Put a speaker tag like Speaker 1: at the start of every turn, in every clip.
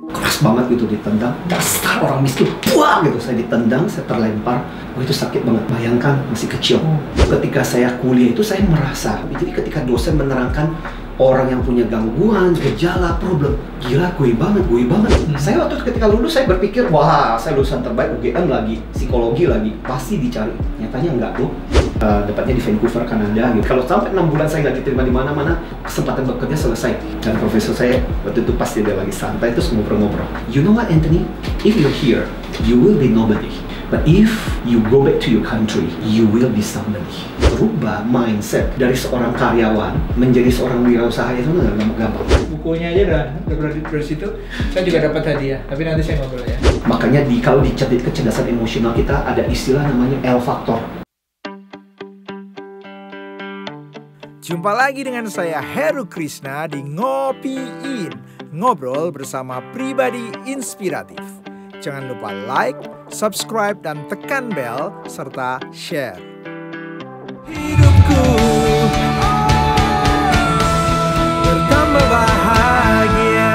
Speaker 1: keras banget gitu, ditendang, dasar orang miskin, buah gitu, saya ditendang, saya terlempar. Itu sakit banget, bayangkan masih kecil. Ketika saya kuliah itu saya merasa, jadi ketika dosen menerangkan orang yang punya gangguan, gejala, problem, gila gue banget. Saya waktu ketika lulus saya berpikir, wah saya lulusan terbaik UGM lagi, psikologi lagi, pasti dicari. Nyatanya enggak tuh. Dapatnya di Vancouver, Kanada gitu. Kalau sampai 6 bulan saya nggak diterima di mana-mana, kesempatan bekerja selesai. Dan profesor saya waktu itu pasti dia lagi santai, terus ngobrol-ngobrol. You know what, Anthony? If you're here, you will be nobody. But if you go back to your country, you will be somebody. Rubah mindset dari seorang karyawan menjadi seorang wirausaha itu nggak gampang.
Speaker 2: Bukunya aja udah berarti dari situ. Saya juga dapat hadiah, tapi nanti saya ngobrol ya.
Speaker 1: Makanya kalau di kecerdasan emosional kita ada istilah namanya L factor.
Speaker 2: Jumpa lagi dengan saya Heru Krishna di Ngopiin, ngobrol bersama pribadi inspiratif. Jangan lupa like, subscribe, dan tekan bel, serta share. Hidupku bertambah bahagia.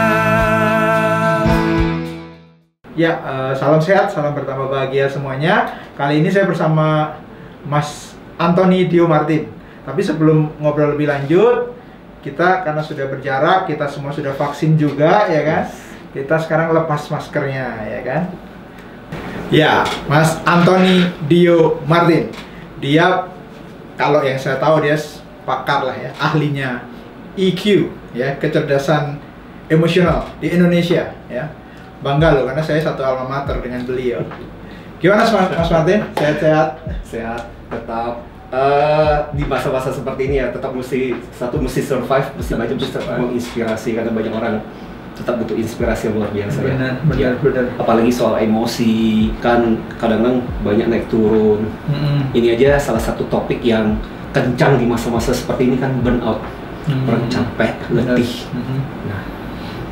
Speaker 2: Ya, salam sehat, salam bertambah bahagia semuanya. Kali ini saya bersama Mas Anthony Dio Martin. Tapi sebelum ngobrol lebih lanjut, kita karena sudah berjarak, kita semua sudah vaksin juga, ya kan? Kita sekarang lepas maskernya, ya kan? Ya, Mas Anthony Dio Martin. Dia, kalau yang saya tahu dia pakar lah ya, ahlinya EQ, ya, kecerdasan emosional di Indonesia, ya. Bangga loh, karena saya satu alma mater dengan beliau. Gimana Mas Martin? Sehat-sehat?
Speaker 1: Sehat, tetap. Di masa-masa seperti ini ya tetap mesti survive, mesti banyak menginspirasi karena banyak orang tetap butuh inspirasi yang luar biasa. Benar. Apalagi soal emosi kan kadang-kadang banyak naik turun. Ini aja salah satu topik yang kencang di masa-masa seperti ini kan, burnout, orang capek, letih. Nah,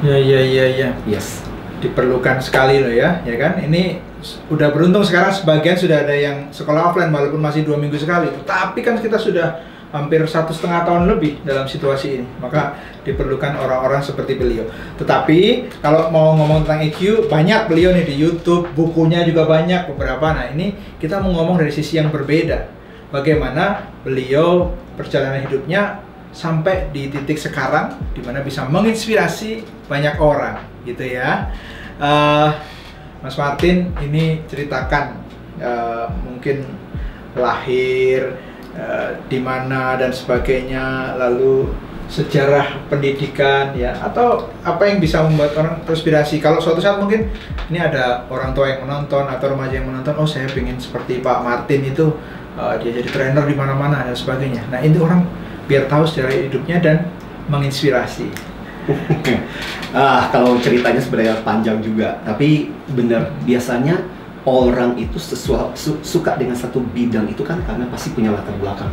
Speaker 2: ya.
Speaker 1: Yes.
Speaker 2: Diperlukan sekali loh ya kan? Ini udah beruntung sekarang sebagian sudah ada yang sekolah offline walaupun masih 2 minggu sekali. Tapi kan kita sudah hampir 1,5 tahun lebih dalam situasi ini. Maka diperlukan orang-orang seperti beliau. Tetapi kalau mau ngomong tentang EQ, banyak beliau nih di YouTube, bukunya juga banyak beberapa. Nah ini kita mau ngomong dari sisi yang berbeda. Bagaimana beliau perjalanan hidupnya sampai di titik sekarang di mana bisa menginspirasi banyak orang gitu ya. Mas Martin ini ceritakan mungkin lahir di mana dan sebagainya, lalu sejarah pendidikan ya, atau apa yang bisa membuat orang terinspirasi. Kalau suatu saat mungkin ini ada orang tua yang menonton atau remaja yang menonton, oh saya pengen seperti Pak Martin itu, dia jadi trainer di mana-mana dan sebagainya. Nah ini orang biar tahu sejarah hidupnya dan menginspirasi.
Speaker 1: Kalau ceritanya sebenarnya panjang juga, tapi benar, biasanya orang itu suka dengan satu bidang itu kan karena pasti punya latar belakang.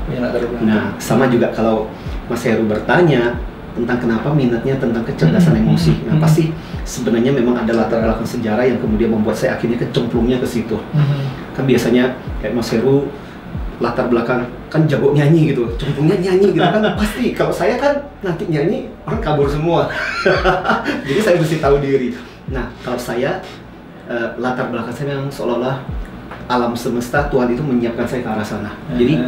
Speaker 1: Nah, sama juga kalau Mas Heru bertanya tentang kenapa minatnya tentang kecerdasan emosi. Nah, pasti sebenarnya memang ada latar belakang sejarah yang kemudian membuat saya akhirnya kecemplungnya ke situ. Kan biasanya kayak Mas Heru latar belakang kan jago nyanyi gitu, cemplungnya nyanyi gitu kan. Pasti kalau saya kan nanti nyanyi orang kabur semua. Jadi saya mesti tahu diri. Nah, kalau saya latar belakang saya yang seolah-olah alam semesta, Tuhan itu menyiapkan saya ke arah sana. Jadi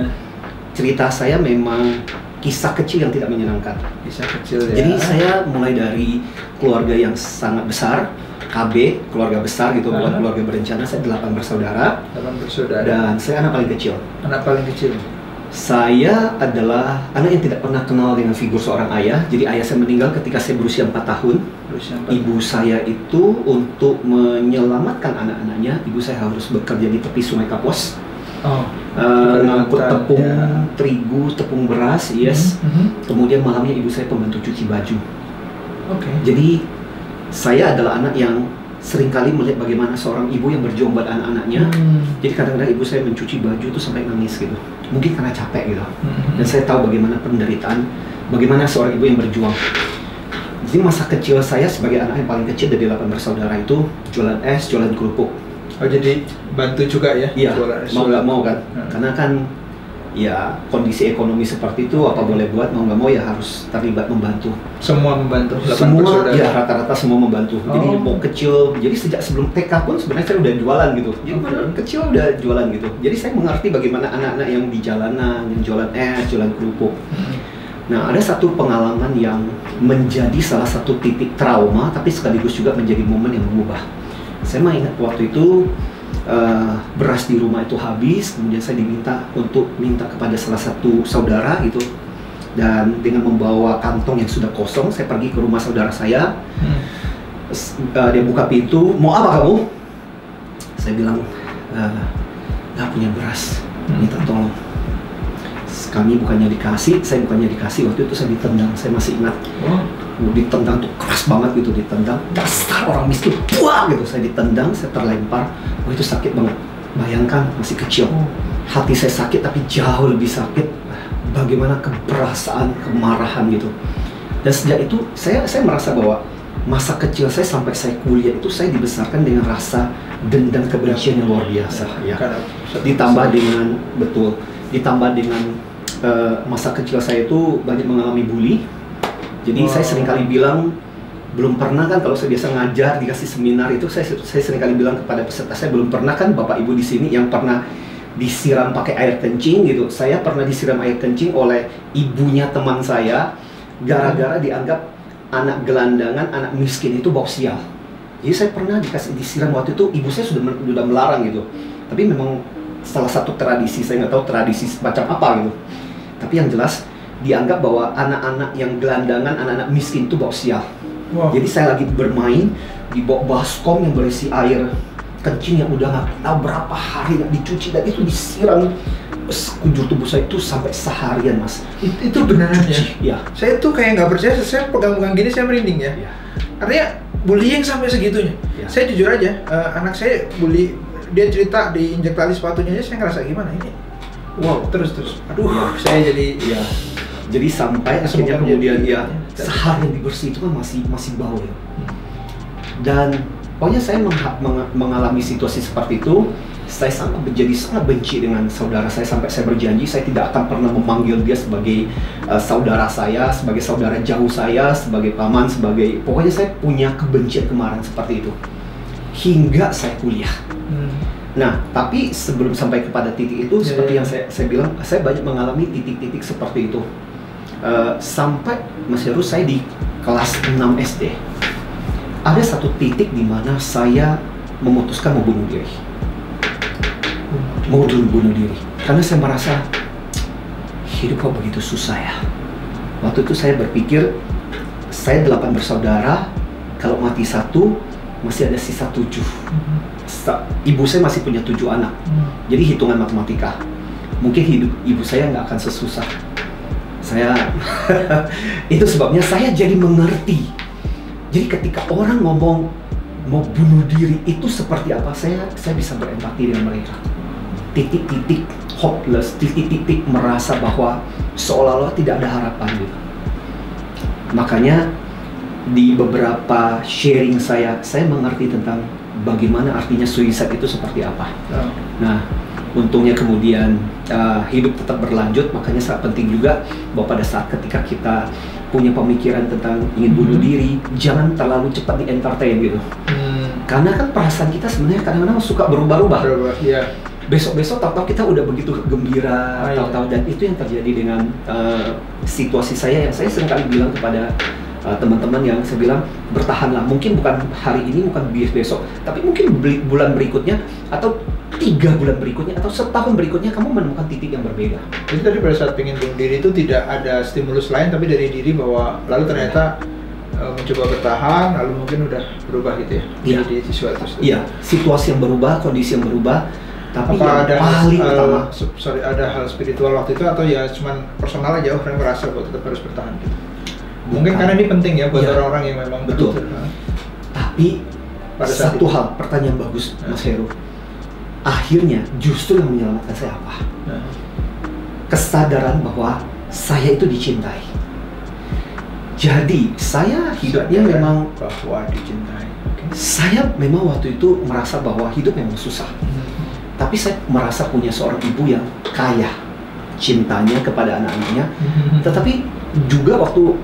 Speaker 1: cerita saya memang kisah kecil yang tidak menyenangkan.
Speaker 2: Kisah kecil ya.
Speaker 1: Jadi saya mulai dari keluarga yang sangat besar, KB, keluarga besar gitu, bukan keluarga berencana. Saya 8 bersaudara.
Speaker 2: 8 bersaudara.
Speaker 1: Dan saya anak paling kecil.
Speaker 2: Anak paling kecil.
Speaker 1: Saya adalah anak yang tidak pernah kenal dengan figur seorang ayah. Jadi ayah saya meninggal ketika saya berusia 4 tahun. Ibu saya itu untuk menyelamatkan anak-anaknya, ibu saya harus bekerja di tepi Sungai Kapos. Ngangkut tepung terigu, tepung beras, Kemudian malamnya ibu saya pembantu cuci baju. Jadi saya adalah anak yang seringkali melihat bagaimana seorang ibu yang berjuang buat anak-anaknya. Jadi kadang-kadang ibu saya mencuci baju itu sampai nangis gitu. Mungkin karena capek gitu. Dan saya tahu bagaimana penderitaan, bagaimana seorang ibu yang berjuang. Jadi masa kecil saya sebagai anak yang paling kecil dari 8 bersaudara itu jualan es, jualan kerupuk.
Speaker 2: Oh jadi bantu juga ya?
Speaker 1: Iya, mau nggak mau kan. Karena kan ya kondisi ekonomi seperti itu apa boleh buat, mau nggak mau ya harus terlibat membantu.
Speaker 2: Semua membantu?
Speaker 1: Semua, ya rata-rata semua membantu. Jadi mau
Speaker 2: Oh.
Speaker 1: kecil, jadi sejak sebelum TK pun sebenarnya saya udah jualan gitu. Jadi kecil udah jualan gitu. Jadi saya mengerti bagaimana anak-anak yang di jalanan, yang jualan es, jualan kerupuk. Nah, ada satu pengalaman yang menjadi salah satu titik trauma, tapi sekaligus juga menjadi momen yang mengubah. Saya ingat waktu itu beras di rumah itu habis, kemudian saya diminta untuk minta kepada salah satu saudara gitu, dan dengan membawa kantong yang sudah kosong, saya pergi ke rumah saudara saya. Dia buka pintu, mau apa kamu? Saya bilang, nggak punya beras, minta tolong. Kami bukannya dikasih, saya bukannya dikasih, waktu itu saya ditendang, saya masih ingat. Ditendang tuh keras banget gitu, ditendang, dasar orang miskin, buah gitu, saya ditendang, saya terlempar. Itu sakit banget. Bayangkan masih kecil, hati saya sakit tapi jauh lebih sakit bagaimana keberasaan, kemarahan gitu. Dan sejak itu saya merasa bahwa masa kecil saya sampai saya kuliah itu saya dibesarkan dengan rasa dendam kebencian yang luar biasa ya. Ditambah dengan ditambah dengan masa kecil saya itu banyak mengalami bully. Jadi saya seringkali bilang, belum pernah kan kalau saya biasa ngajar, dikasih seminar itu, saya seringkali bilang kepada peserta saya, belum pernah kan Bapak Ibu di sini yang pernah disiram pakai air kencing gitu. Saya pernah disiram air kencing oleh ibunya teman saya, gara-gara dianggap anak gelandangan, anak miskin itu bau sial. Jadi saya pernah disiram waktu itu, ibu saya sudah melarang gitu. Tapi memang salah satu tradisi, saya nggak tahu tradisi macam apa gitu. Tapi yang jelas, dianggap bahwa anak-anak yang gelandangan, anak-anak miskin itu bau sial. Wow. Jadi saya lagi bermain di bawah baskom yang berisi air kencing yang udah nggak tahu berapa hari nggak dicuci, dan itu disiram sekujur tubuh saya itu sampai seharian, Mas.
Speaker 2: Itu beneran ya?
Speaker 1: Ya.
Speaker 2: Saya tuh kayak nggak percaya, saya pegang-pegang gini saya merinding ya. Artinya bullying sampai segitunya. Saya jujur aja, anak saya bully, dia cerita diinjek tali sepatunya aja, saya ngerasa gimana ini. Wow, terus. Aduh, saya jadi
Speaker 1: Jadi sampai akhirnya kemudian seharian dibersih itu kan masih bau ya. Dan pokoknya saya mengalami situasi seperti itu. Saya sangat benci dengan saudara saya, sampai saya berjanji saya tidak akan pernah memanggil dia sebagai saudara saya, sebagai saudara jauh saya, sebagai paman, pokoknya saya punya kebencian, kemarahan seperti itu hingga saya kuliah. Nah, tapi sebelum sampai kepada titik itu, seperti yang saya bilang, saya banyak mengalami titik-titik seperti itu. Sampai Mas Heru, saya di kelas 6 SD. Ada satu titik di mana saya memutuskan mau bunuh diri. Bunuh diri. Karena saya merasa hidup kok begitu susah ya. Waktu itu saya berpikir, saya 8 bersaudara, kalau mati 1, masih ada sisa 7. Ibu saya masih punya 7 anak. Jadi hitungan matematika, mungkin hidup ibu saya nggak akan sesusah saya. Itu sebabnya saya jadi mengerti. Jadi ketika orang ngomong mau bunuh diri itu seperti apa, saya bisa berempati dengan mereka. Titik-titik hopeless, titik-titik merasa bahwa seolah-olah tidak ada harapan gitu. Makanya di beberapa sharing saya mengerti tentang bagaimana artinya suicide itu seperti apa. Nah, untungnya kemudian hidup tetap berlanjut. Makanya sangat penting juga bahwa pada saat ketika kita punya pemikiran tentang ingin bunuh diri, jangan terlalu cepat di-entertain gitu. Karena kan perasaan kita sebenarnya kadang-kadang suka berubah-ubah. Besok-besok tahu-tahu kita udah begitu gembira, tahu-tahu, dan itu yang terjadi dengan situasi saya, yang saya seringkali bilang kepada teman-teman yang saya bilang, bertahanlah, mungkin bukan hari ini, bukan besok, tapi mungkin bulan berikutnya, atau 3 bulan berikutnya, atau setahun berikutnya kamu menemukan titik yang berbeda.
Speaker 2: Jadi tadi pada saat pengen bunuh diri itu tidak ada stimulus lain, tapi dari diri bahwa lalu ternyata mencoba bertahan, lalu mungkin udah berubah gitu ya? Jadi sesuatu.
Speaker 1: Iya, situasi yang berubah, kondisi yang berubah, tapi
Speaker 2: apa
Speaker 1: yang
Speaker 2: ada
Speaker 1: paling utama,
Speaker 2: ada hal spiritual waktu itu, atau ya cuman personal aja, orang merasa bahwa tetap harus bertahan gitu? Mungkin karena ini penting ya buat orang-orang yang memang
Speaker 1: betul. Tapi pada satu hal, pertanyaan bagus Mas Heru. Akhirnya justru yang menyelamatkan saya apa? Kesadaran bahwa saya itu dicintai. Jadi saya hidupnya memang
Speaker 2: bahwa dicintai.
Speaker 1: Saya memang waktu itu merasa bahwa hidup memang susah. Tapi saya merasa punya seorang ibu yang kaya. cintanya kepada anak-anaknya, tetapi juga waktu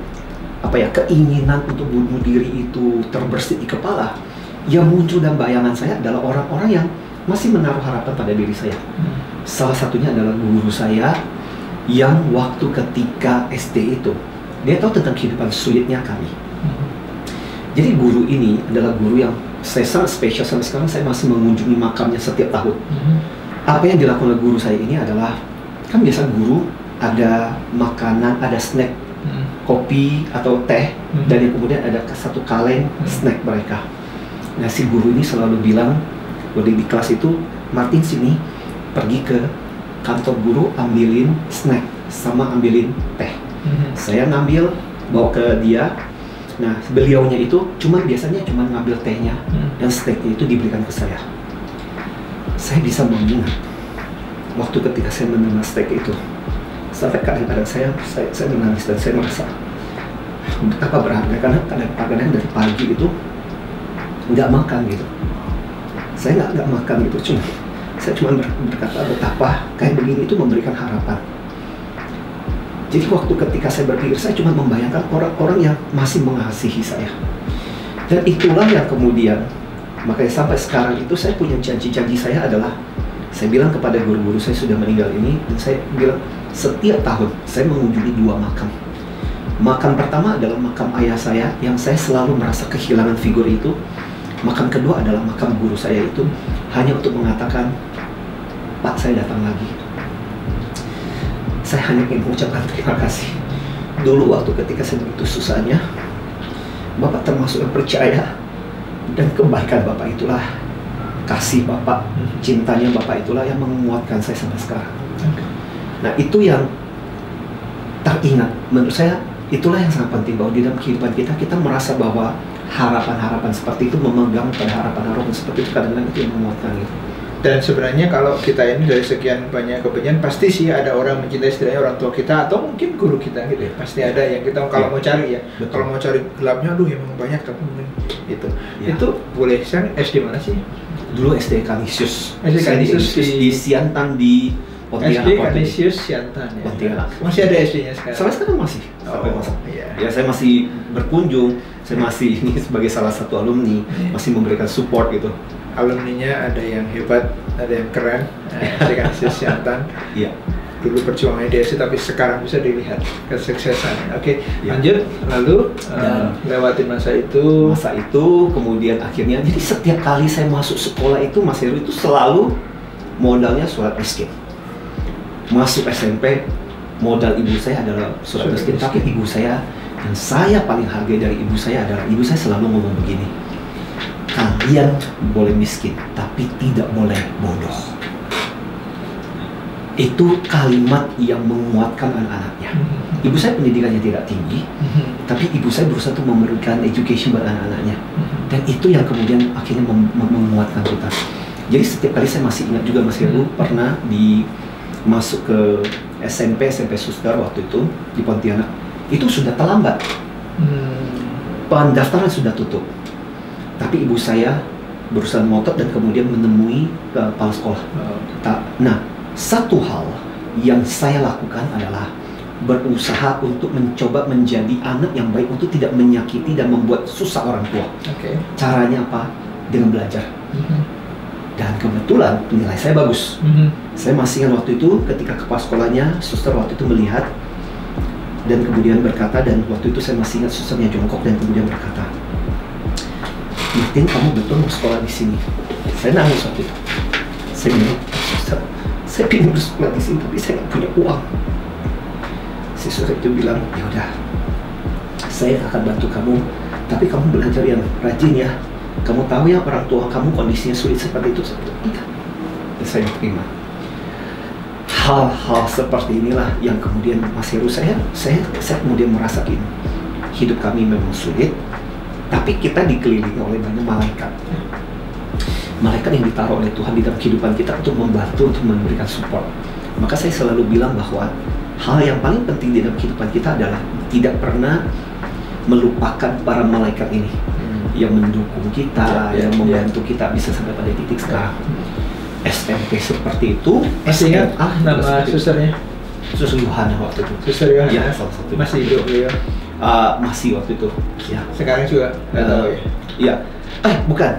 Speaker 1: keinginan untuk bunuh diri itu terbersit di kepala, yang muncul dalam bayangan saya adalah orang-orang yang masih menaruh harapan pada diri saya. Salah satunya adalah guru saya yang waktu ketika SD itu, dia tahu tentang kehidupan sulitnya kami. Jadi guru ini adalah guru yang saya sangat spesial, sampai sekarang saya masih mengunjungi makamnya setiap tahun. Apa yang dilakukan oleh guru saya ini adalah, kan biasa guru ada makanan, ada snack, kopi atau teh, dan yang kemudian ada satu kaleng snack mereka. Nah, si guru ini selalu bilang, waktu di kelas itu, Martin sini, pergi ke kantor guru, ambilin snack, sama ambilin teh. Saya ngambil, bawa ke dia. Nah, beliaunya itu biasanya cuma ngambil tehnya, dan snacknya itu diberikan ke saya. Saya bisa mengingat, waktu ketika saya menerima snack itu, sampai kadang-kadang saya menangis dan saya merasa betapa berharga, karena kadang-kadang dari pagi itu nggak makan gitu. Saya nggak makan gitu, saya cuma berkata betapa kayak begini itu memberikan harapan. Jadi waktu ketika saya berpikir, saya cuma membayangkan orang-orang yang masih mengasihi saya, dan itulah yang kemudian makanya sampai sekarang itu saya punya janji saya adalah, saya bilang kepada guru-guru saya sudah meninggal ini, dan saya bilang setiap tahun saya mengunjungi 2 makam. Makam pertama adalah makam ayah saya yang saya selalu merasa kehilangan figur itu. Makam kedua adalah makam guru saya itu, hanya untuk mengatakan, Pak, saya datang lagi. Saya hanya ingin mengucapkan terima kasih. Dulu waktu ketika saya begitu susahnya, Bapak termasuk yang percaya, dan kebaikan Bapak itulah, kasih Bapak, cintanya Bapak itulah yang menguatkan saya sampai sekarang. Nah, itu yang teringat. Menurut saya, itulah yang sangat penting, bahwa di dalam kehidupan kita merasa bahwa harapan-harapan seperti itu, memegang pada harapan-harapan seperti itu, kadang-kadang itu yang menguatkan gitu.
Speaker 2: Dan sebenarnya kalau kita ini dari sekian banyak kepentingan, pasti sih ada orang mencintai istilahnya orang tua kita, atau mungkin guru kita gitu ya. Pasti ada yang kita kalau mau cari ya.
Speaker 1: Betul.
Speaker 2: Kalau mau cari gelapnya, aduh emang banyak, tapi mungkin gitu.
Speaker 1: Ya.
Speaker 2: Itu boleh, saya SD mana sih?
Speaker 1: Dulu SD Kanisius.
Speaker 2: SD Kanisius
Speaker 1: di Siantan di Pontianak.
Speaker 2: SD Kanisius Siantan ya.
Speaker 1: Pontianak.
Speaker 2: Masih ada SD-nya sekarang?
Speaker 1: Sampai sekarang masih.
Speaker 2: Iya.
Speaker 1: Ya, saya masih berkunjung, saya masih ini sebagai salah satu alumni, masih memberikan support gitu.
Speaker 2: Alumninya ada yang hebat, ada yang keren, SD Kanisius Siantan.
Speaker 1: Iya.
Speaker 2: Dulu perjuangannya di SD, tapi sekarang bisa dilihat kesuksesan. Oke,
Speaker 1: Ya.
Speaker 2: lanjut. Lalu lewatin masa itu.
Speaker 1: Kemudian akhirnya, jadi setiap kali saya masuk sekolah itu, Mas Heru, itu selalu modalnya surat miskin. Masuk SMP, modal ibu saya adalah surat miskin. Tapi ibu saya, yang saya paling hargai dari ibu saya adalah, ibu saya selalu ngomong begini, kalian boleh miskin, tapi tidak boleh bodoh. Itu kalimat yang menguatkan anak-anaknya. Ibu saya pendidikannya tidak tinggi, tapi ibu saya berusaha untuk memberikan education buat anak-anaknya. Dan itu yang kemudian akhirnya menguatkan kita. Jadi setiap kali saya masih ingat juga, Mas Heru, pernah masuk ke SMP Suster waktu itu di Pontianak. Itu sudah terlambat. Pendaftaran sudah tutup. Tapi ibu saya berusaha ngotot dan kemudian menemui kepala sekolah. Nah, satu hal yang saya lakukan adalah berusaha untuk mencoba menjadi anak yang baik, untuk tidak menyakiti dan membuat susah orang tua. Caranya apa? Dengan belajar. Dan kebetulan nilai saya bagus. Saya masih ingat waktu itu ketika kepala sekolahnya, suster waktu itu melihat dan kemudian berkata, dan waktu itu saya masih ingat susternya jongkok dan kemudian berkata, Martin, kamu betul mau sekolah di sini? Saya nangis waktu itu. Saya bilang, suster, saya ingin bersekolah di sini tapi saya nggak punya uang. Si suster itu bilang, ya udah, saya akan bantu kamu, tapi kamu belajar yang rajin ya. Kamu tahu ya orang tua kamu kondisinya sulit seperti itu. Iya. Dan saya terima. Hal-hal seperti inilah yang kemudian Mas Heru, saya kemudian merasakan hidup kami memang sulit, tapi kita dikelilingi oleh banyak malaikat. Malaikat yang ditaruh oleh Tuhan di dalam kehidupan kita untuk membantu, untuk memberikan support. Maka saya selalu bilang bahwa hal yang paling penting di dalam kehidupan kita adalah tidak pernah melupakan para malaikat ini yang mendukung kita, yang membantu kita bisa sampai pada titik sekarang. SMP seperti itu.
Speaker 2: Masih ingat nama susternya?
Speaker 1: Suster Yohana waktu itu.
Speaker 2: Suster Yohana?
Speaker 1: Iya, salah satu.
Speaker 2: Masih hidup beliau?
Speaker 1: Masih waktu itu. Ya.
Speaker 2: Sekarang juga? Nggak tahu ya?
Speaker 1: Iya. Bukan.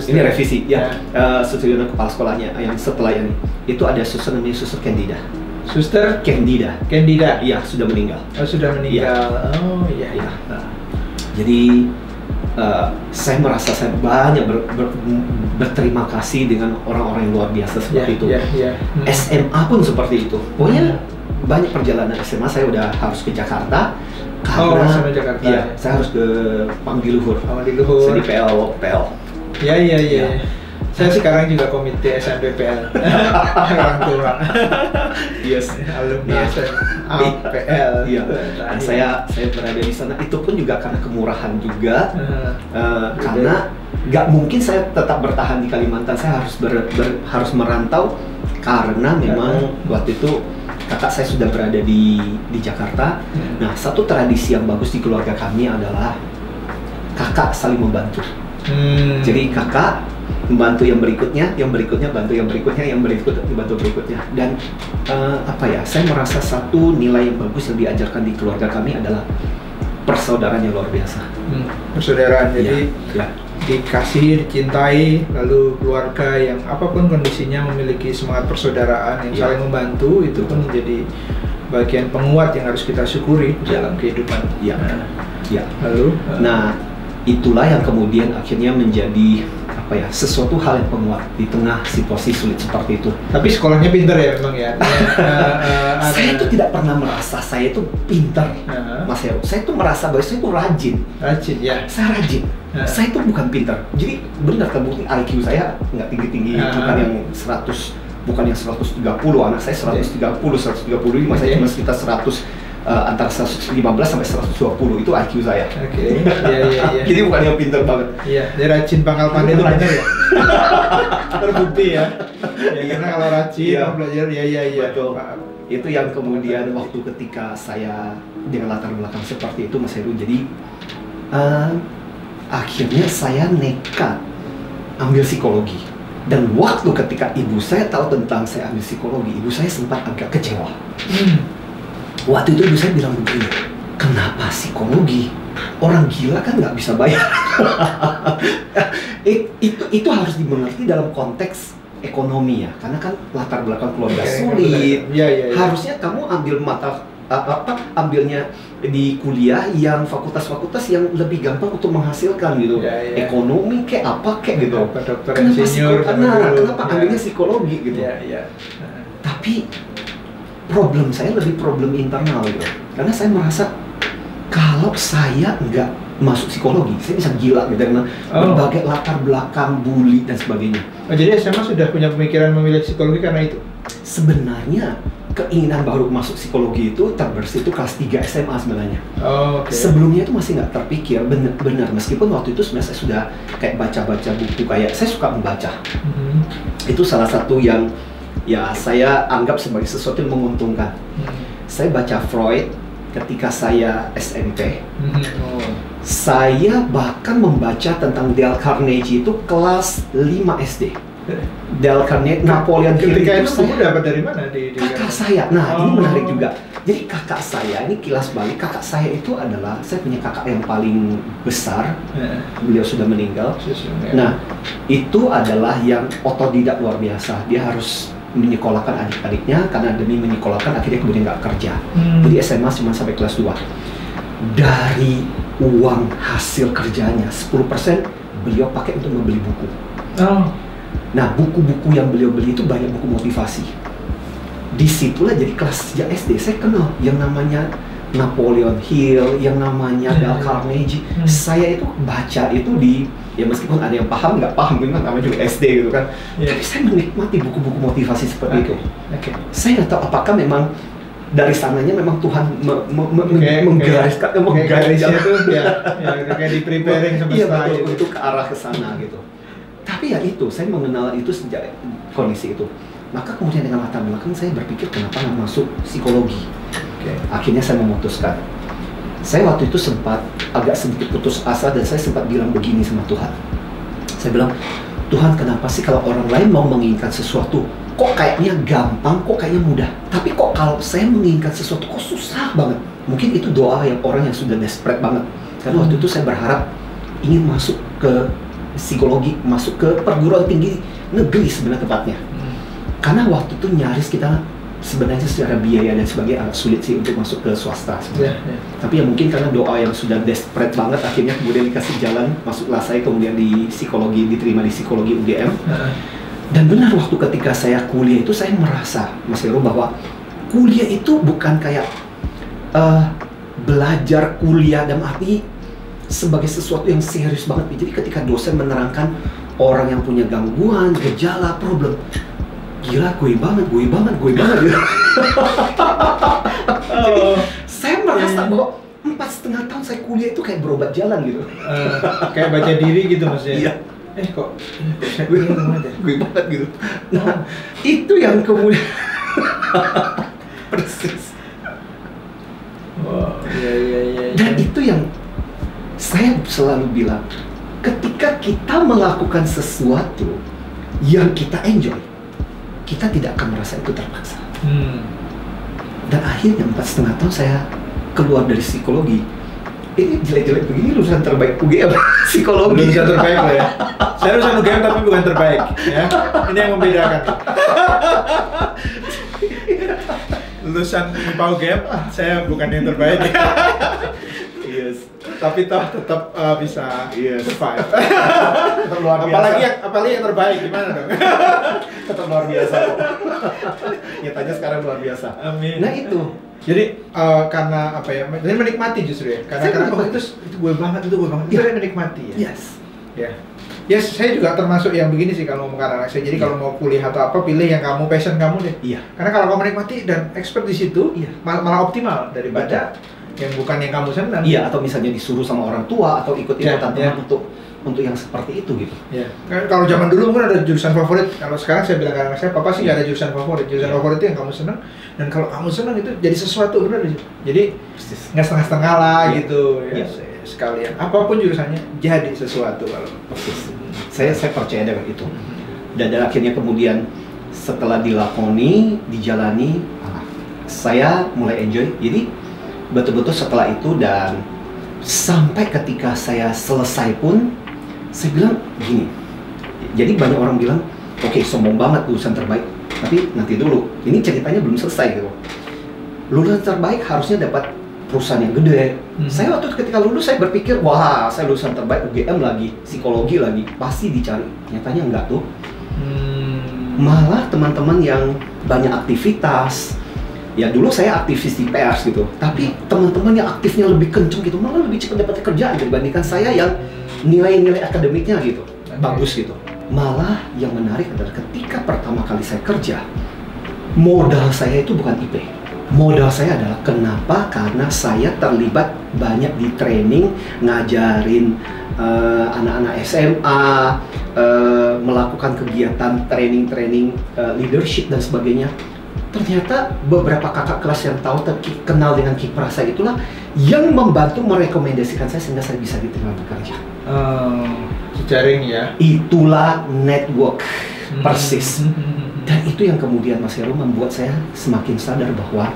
Speaker 2: Suster.
Speaker 1: Ini revisi. Ya. Suster Yohana kepala sekolahnya yang setelah ini. Itu ada suster namanya Suster Candida.
Speaker 2: Suster?
Speaker 1: Candida.
Speaker 2: Candida?
Speaker 1: Iya, sudah meninggal.
Speaker 2: Oh, sudah meninggal. Oh, iya.
Speaker 1: Iya. Jadi saya merasa saya banyak berterima kasih dengan orang-orang yang luar biasa seperti itu. SMA pun seperti itu. Pokoknya banyak perjalanan SMA saya udah harus ke Jakarta karena
Speaker 2: sama Jakarta.
Speaker 1: Iya, saya harus ke Pangdiluhur.
Speaker 2: Pangdiluhur.
Speaker 1: Saya di PL.
Speaker 2: Iya. Saya sekarang juga komite SNPPL. Orang tua.
Speaker 1: Yes,
Speaker 2: alumni SNPPL.
Speaker 1: Iya. Nah, saya berada di sana itu pun juga karena kemurahan juga. Karena nggak mungkin saya tetap bertahan di Kalimantan. Saya harus merantau karena memang waktu itu kakak saya sudah berada di Jakarta. Nah, satu tradisi yang bagus di keluarga kami adalah kakak saling membantu. Jadi kakak membantu yang berikutnya bantu yang berikutnya, bantu berikutnya. Dan saya merasa satu nilai yang bagus yang diajarkan di keluarga kami adalah persaudaraan yang luar biasa.
Speaker 2: Persaudaraan, jadi
Speaker 1: ya.
Speaker 2: Dikasih, dicintai, lalu keluarga yang apapun kondisinya memiliki semangat persaudaraan yang saling membantu, itu pun menjadi bagian penguat yang harus kita syukuri dalam kehidupan.
Speaker 1: Lalu, itulah yang kemudian akhirnya menjadi sesuatu hal yang penguat di tengah situasi sulit seperti itu.
Speaker 2: Tapi sekolahnya pintar ya memang ya.
Speaker 1: Saya itu tidak pernah merasa saya itu pintar, Mas Heru. Saya itu merasa bahwa saya itu rajin.
Speaker 2: Rajin ya.
Speaker 1: Saya rajin. Saya itu bukan pintar. Jadi benar terbukti IQ saya nggak tinggi-tinggi, bukan yang 130. Anak saya 135, saya cuma sekitar 100. Antara 115 sampai 120 itu IQ saya.
Speaker 2: Oke. Iya.
Speaker 1: Jadi bukan yang pintar banget.
Speaker 2: Iya, dia rajin pangkal pandai itu benar ya. Terbukti ya. Karena kalau rajin belajar iya.
Speaker 1: Betul. Itu yang kemudian waktu ketika saya dengan latar belakang seperti itu, Mas Heru, jadi akhirnya saya nekat ambil psikologi. Dan waktu ketika ibu saya tahu tentang saya ambil psikologi, ibu saya sempat agak kecewa. Waktu itu ibu saya bilang begini, kenapa psikologi? Orang gila kan nggak bisa bayar. itu harus dimengerti dalam konteks ekonomi ya, karena kan latar belakang keluarga sulit. Harusnya kamu ambil ambilnya di kuliah yang fakultas-fakultas yang lebih gampang untuk menghasilkan gitu. Ekonomi kayak apa kayak gitu. Kenapa ambilnya psikologi gitu? Tapi problem saya lebih problem internal gitu. Karena saya merasa kalau saya nggak masuk psikologi, saya bisa gila gitu karena berbagai latar belakang, bully dan sebagainya.
Speaker 2: Jadi SMA sudah punya pemikiran memilih psikologi karena itu?
Speaker 1: Sebenarnya keinginan baru masuk psikologi itu terbersit itu kelas 3 SMA sebenarnya. Sebelumnya itu masih nggak terpikir, benar. Meskipun waktu itu sebenarnya saya sudah kayak baca-baca buku, kayak saya suka membaca. Itu salah satu yang ya saya anggap sebagai sesuatu yang menguntungkan. Saya baca Freud ketika saya SMP. Saya bahkan membaca tentang Dale Carnegie itu kelas 5 SD. Dale Carnegie, Napoleon Hill.
Speaker 2: Ketika itu kamu dapat dari mana?
Speaker 1: Kakak saya. Nah, ini menarik juga. Jadi kakak saya, ini kilas balik, kakak saya itu adalah, saya punya kakak yang paling besar. Beliau sudah meninggal. Nah, itu adalah yang otodidak luar biasa. Dia harus menyekolahkan adik-adiknya, karena demi menyekolahkan akhirnya kemudian nggak kerja. Jadi SMA cuma sampai kelas 2. Dari uang hasil kerjanya 10% beliau pakai untuk membeli buku. Nah, buku-buku yang beliau beli itu banyak buku motivasi. Disitulah jadi kelas sejak SD saya kenal yang namanya Napoleon Hill, yang namanya Dale Carnegie. Saya itu baca itu ya meskipun ada yang paham nggak paham, kan namanya juga SD gitu kan. Tapi saya menikmati buku-buku motivasi seperti itu. Saya nggak tahu apakah memang dari sananya memang Tuhan menggariskan,
Speaker 2: menggarisnya itu kayak di preparing semesta
Speaker 1: itu ke arah ke sana gitu. Tapi ya itu, saya mengenal itu sejak kondisi itu. Maka kemudian dengan latar belakang saya berpikir kenapa nggak masuk psikologi. Akhirnya saya memutuskan. Saya waktu itu sempat agak sedikit putus asa dan saya sempat bilang begini sama Tuhan. Saya bilang, Tuhan kenapa sih kalau orang lain mau menginginkan sesuatu, kok kayaknya gampang, kok kayaknya mudah. Tapi kok kalau saya menginginkan sesuatu kok susah banget. Mungkin itu doa yang orang yang sudah desperate banget. Karena waktu itu saya berharap ingin masuk ke psikologi, masuk ke perguruan tinggi negeri sebenarnya tepatnya. Karena waktu itu nyaris kita sebenarnya secara biaya dan sebagainya agak sulit sih untuk masuk ke swasta sebenarnya. Tapi ya mungkin karena doa yang sudah desperate banget, akhirnya kemudian dikasih jalan, masuklah saya kemudian di psikologi, diterima di psikologi UGM. Dan benar waktu ketika saya kuliah itu saya merasa, Mas Heru, bahwa kuliah itu bukan kayak belajar kuliah dalam arti sebagai sesuatu yang serius banget. Jadi ketika dosen menerangkan orang yang punya gangguan, gejala, problem, gila gue banget gitu. Jadi saya merasa bahwa 4,5 tahun saya kuliah itu kayak berobat jalan gitu.
Speaker 2: Kayak baca diri gitu maksudnya.
Speaker 1: Iya.
Speaker 2: Kok
Speaker 1: gue banget gitu. Nah, itu yang kemudian persis.
Speaker 2: Iya.
Speaker 1: Dan itu yang saya selalu bilang, ketika kita melakukan sesuatu yang kita enjoy, kita tidak akan merasa itu terpaksa. Dan akhirnya 4,5 tahun saya keluar dari psikologi. Ini jelek-jelek begini lulusan terbaik UGM psikologi.
Speaker 2: Lulusan terbaik lah ya. Saya lulusan UGM tapi bukan terbaik ya. Ini yang membedakan. Lulusan MIPA UGM, saya bukan yang terbaik.
Speaker 1: Yes.
Speaker 2: Tapi toh tetap bisa survive.
Speaker 1: Tetap luar biasa.
Speaker 2: Apalagi yang terbaik gimana dong?
Speaker 1: Tetap luar biasa kok. Nyatanya sekarang luar biasa.
Speaker 2: Amin.
Speaker 1: Nah itu.
Speaker 2: Jadi karena apa ya? Jadi menikmati justru ya. Karena itu gue banget. Itu yang menikmati ya.
Speaker 1: Yes.
Speaker 2: Ya. Yes, saya juga termasuk yang begini sih kalau mau anak saya. Jadi kalau mau kuliah atau apa, pilih yang kamu passion kamu deh.
Speaker 1: Iya.
Speaker 2: Karena kalau kamu menikmati dan expert di situ, malah optimal daripada yang bukan yang kamu senang.
Speaker 1: Iya, atau misalnya disuruh sama orang tua atau ikut-ikutan teman untuk yang seperti itu gitu.
Speaker 2: Iya. Kan kalau zaman dulu mungkin ada jurusan favorit. Kalau sekarang saya bilang ke anak saya, papa sih nggak ada jurusan favorit. Jurusan favorit itu yang kamu senang. Dan kalau kamu senang itu jadi sesuatu benar. Jadi nggak setengah-setengah lah gitu. Ya. Sekalian. Apapun jurusannya jadi sesuatu kalau.
Speaker 1: Persis. Saya percaya dengan itu. Dan akhirnya kemudian setelah dilakoni, dijalani, saya mulai enjoy. Jadi betul-betul setelah itu dan sampai ketika saya selesai pun saya bilang gini. Jadi banyak orang bilang, oke, sombong banget lulusan terbaik. Tapi nanti dulu, ini ceritanya belum selesai gitu. Lulusan terbaik harusnya dapat perusahaan yang gede. Saya waktu ketika lulus saya berpikir, wah, saya lulusan terbaik UGM lagi, psikologi lagi, pasti dicari. Nyatanya enggak tuh. Malah teman-teman yang banyak aktivitas, ya dulu saya aktivis di pers gitu, tapi teman-teman yang aktifnya lebih kenceng gitu, malah lebih cepat dapat kerjaan dibandingkan saya yang nilai-nilai akademiknya gitu, bagus gitu. Malah yang menarik adalah ketika pertama kali saya kerja, modal saya itu bukan IP. Modal saya adalah kenapa? Karena saya terlibat banyak di training, ngajarin anak-anak SMA, melakukan kegiatan training leadership dan sebagainya. Ternyata beberapa kakak kelas yang tahu kenal dengan kiprah saya itulah yang membantu merekomendasikan saya sehingga saya bisa diterima bekerja.
Speaker 2: Jejaring ya.
Speaker 1: Itulah network persis. Dan itu yang kemudian Mas Heru membuat saya semakin sadar bahwa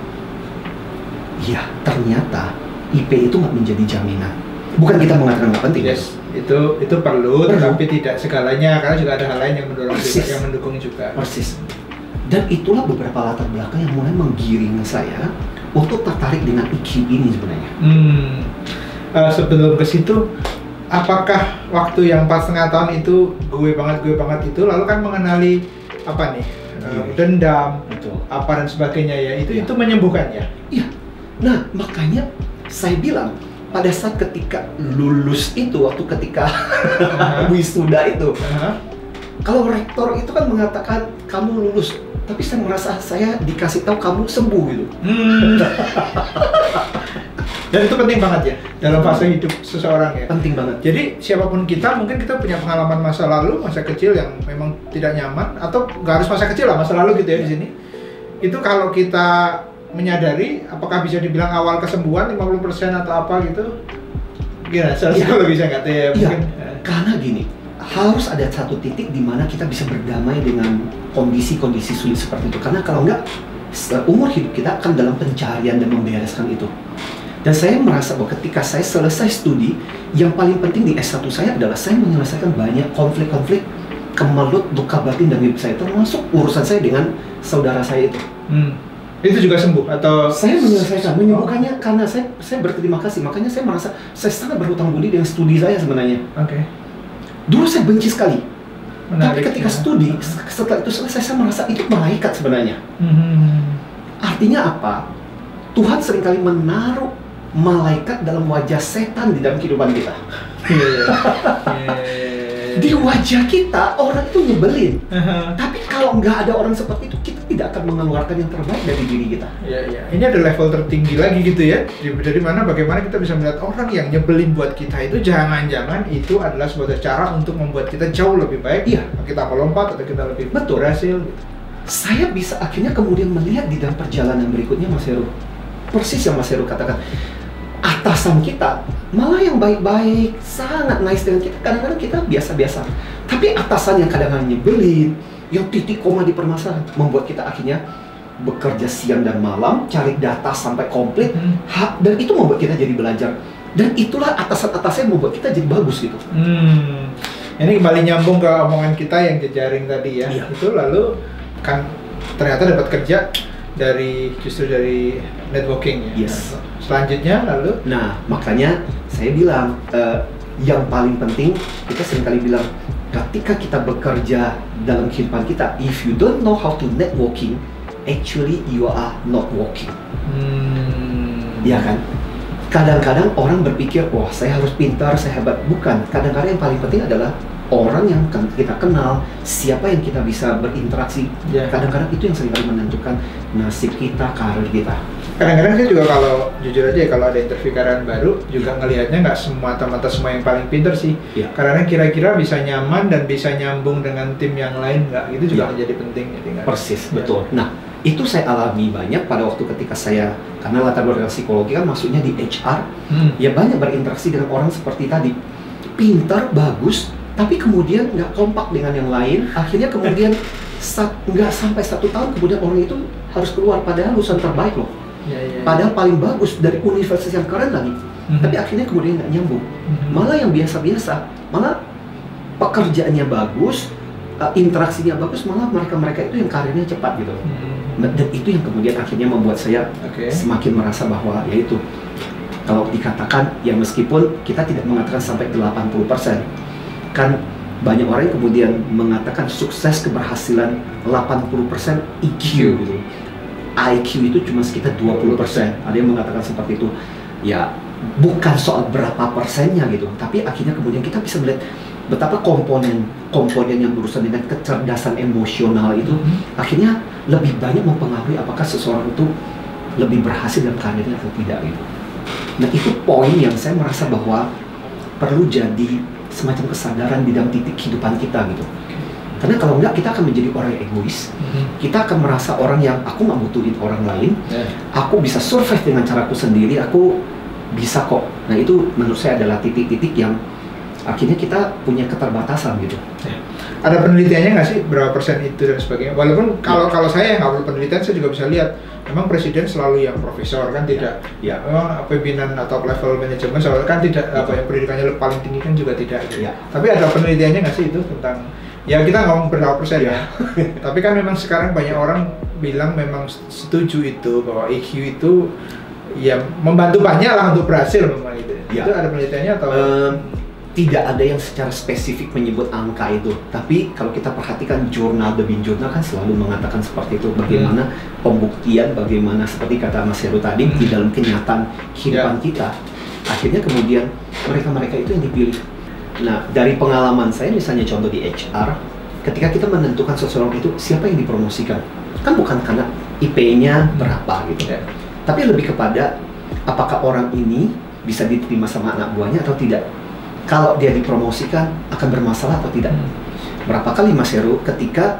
Speaker 1: ya ternyata IP itu nggak menjadi jaminan. Bukan kita mengatakan nggak penting.
Speaker 2: Yes, itu perlu, tapi tidak segalanya karena juga ada hal lain yang mendorong juga, yang mendukung juga.
Speaker 1: Persis. Dan itulah beberapa latar belakang yang mulai menggiring saya untuk tertarik dengan IQ ini sebenarnya.
Speaker 2: Sebelum ke situ, apakah waktu yang 4,5 tahun itu gue banget itu lalu kan mengenali apa nih? Dendam, apa dan sebagainya ya, itu menyembuhkan ya?
Speaker 1: Iya. Nah, makanya saya bilang pada saat ketika lulus itu, waktu ketika wisuda itu, kalau rektor itu kan mengatakan kamu lulus, tapi saya merasa saya dikasih tahu kamu sembuh gitu.
Speaker 2: Dan itu penting banget ya dalam fase hidup seseorang ya.
Speaker 1: Penting banget.
Speaker 2: Jadi siapapun kita, mungkin kita punya pengalaman masa lalu, masa kecil yang memang tidak nyaman, atau nggak harus masa kecil lah, masa lalu gitu ya di sini. Itu kalau kita menyadari, apakah bisa dibilang awal kesembuhan 50% atau apa gitu? Gimana? Saya bisa nggak tahu ya mungkin.
Speaker 1: Karena gini, harus ada satu titik di mana kita bisa berdamai dengan kondisi-kondisi sulit seperti itu. Karena kalau enggak, umur hidup kita akan dalam pencarian dan membereskan itu. Dan saya merasa bahwa ketika saya selesai studi, yang paling penting di S1 saya adalah saya menyelesaikan banyak konflik-konflik kemelut, luka batin dan hidup saya, termasuk urusan saya dengan saudara saya itu.
Speaker 2: Itu juga sembuh atau?
Speaker 1: Saya menyelesaikan, menyembuhkannya karena saya berterima kasih. Makanya saya merasa saya sangat berhutang budi dengan studi saya sebenarnya.
Speaker 2: Oke.
Speaker 1: Dulu saya benci sekali.
Speaker 2: Menarik,
Speaker 1: Tapi ketika
Speaker 2: ya.
Speaker 1: studi, setelah itu selesai, saya merasa itu malaikat sebenarnya. Artinya apa? Tuhan seringkali menaruh malaikat dalam wajah setan di dalam kehidupan kita. Di wajah kita, orang itu nyebelin. Tapi kalau nggak ada orang seperti itu, kita tidak akan mengeluarkan yang terbaik dari diri kita.
Speaker 2: Iya. Ini ada level tertinggi lagi gitu ya. Dari mana bagaimana kita bisa melihat orang yang nyebelin buat kita itu jangan-jangan itu adalah sebuah cara untuk membuat kita jauh lebih baik.
Speaker 1: Iya.
Speaker 2: Kita melompat atau kita lebih berhasil.
Speaker 1: Saya bisa akhirnya kemudian melihat di dalam perjalanan berikutnya, Mas Heru. Persis yang Mas Heru katakan. Atasan kita malah yang baik-baik, sangat nice dengan kita. Kadang-kadang kita biasa-biasa. Tapi atasan yang kadang-kadang nyebelin, yang titik koma di permasalahan, membuat kita akhirnya bekerja siang dan malam, cari data sampai komplit, dan itu membuat kita jadi belajar. Dan itulah atasan-atasan yang membuat kita jadi bagus gitu.
Speaker 2: Ini kembali nyambung ke omongan kita yang jejaring tadi ya.
Speaker 1: Iya.
Speaker 2: Itu lalu kan ternyata dapat kerja justru dari networking ya.
Speaker 1: Yes.
Speaker 2: Selanjutnya lalu?
Speaker 1: Nah, makanya saya bilang yang paling penting, kita seringkali bilang ketika kita bekerja dalam kehidupan kita, if you don't know how to networking, actually you are not working. Ya kan? Kadang-kadang orang berpikir, wah saya harus pintar, saya hebat. Bukan. Kadang-kadang yang paling penting adalah orang yang kita kenal, siapa yang kita bisa berinteraksi. Kadang-kadang itu yang seringkali menentukan nasib kita, karir kita.
Speaker 2: Kadang-kadang saya juga kalau jujur aja ya, kalau ada interview karyawan baru juga ngelihatnya nggak semata-mata semua yang paling pinter sih. Karena kira-kira bisa nyaman dan bisa nyambung dengan tim yang lain nggak, itu juga menjadi penting.
Speaker 1: Persis, betul. Nah, itu saya alami banyak pada waktu ketika saya, karena latar belakang psikologi kan maksudnya di HR, ya banyak berinteraksi dengan orang seperti tadi, pintar, bagus, tapi kemudian nggak kompak dengan yang lain. Akhirnya kemudian nggak sampai 1 tahun kemudian orang itu harus keluar, padahal lulusan terbaik loh. Padahal paling bagus dari universitas yang keren lagi, tapi akhirnya kemudian nggak nyambung. Malah yang biasa-biasa, malah pekerjaannya bagus, interaksinya bagus, malah mereka itu yang karirnya cepat gitu. Dan itu yang kemudian akhirnya membuat saya semakin merasa bahwa yaitu kalau dikatakan ya meskipun kita tidak mengatakan sampai 80%, kan banyak orang yang kemudian mengatakan sukses keberhasilan 80% EQ gitu. IQ itu cuma sekitar 20%. Ada yang mengatakan seperti itu. Ya, bukan soal berapa persennya gitu, tapi akhirnya kemudian kita bisa melihat betapa komponen yang berurusan dengan kecerdasan emosional itu akhirnya lebih banyak mempengaruhi apakah seseorang itu lebih berhasil dalam karirnya atau tidak gitu. Nah, itu poin yang saya merasa bahwa perlu jadi semacam kesadaran di dalam titik kehidupan kita gitu. Karena kalau enggak, kita akan menjadi orang yang egois. Kita akan merasa orang yang aku nggak butuhin orang lain. Aku bisa survive dengan caraku sendiri. Aku bisa kok. Nah, itu menurut saya adalah titik-titik yang akhirnya kita punya keterbatasan gitu.
Speaker 2: Ada penelitiannya nggak sih berapa persen itu dan sebagainya? Walaupun kalau saya nggak perlu penelitian, saya juga bisa lihat. Memang presiden selalu yang profesor kan tidak. Memang pimpinan atau level manajemen selalu kan tidak apa yang pendidikannya paling tinggi kan juga tidak. Gitu. Tapi ada penelitiannya nggak sih itu tentang? Ya kita ngomong berapa persen ya. Tapi kan memang sekarang banyak orang bilang memang setuju itu bahwa EQ itu ya membantu banyak lah untuk berhasil memang itu. Itu ada penelitiannya atau?
Speaker 1: Tidak ada yang secara spesifik menyebut angka itu. Tapi kalau kita perhatikan jurnal demi jurnal kan selalu mengatakan seperti itu. Bagaimana pembuktian, bagaimana seperti kata Mas Heru tadi di dalam kenyataan kehidupan kita. Akhirnya kemudian mereka-mereka itu yang dipilih. Nah, dari pengalaman saya misalnya contoh di HR, ketika kita menentukan seseorang itu siapa yang dipromosikan, kan bukan karena IP-nya berapa gitu, tapi lebih kepada apakah orang ini bisa diterima sama anak buahnya atau tidak. Kalau dia dipromosikan akan bermasalah atau tidak. Berapa kali Mas Heru ketika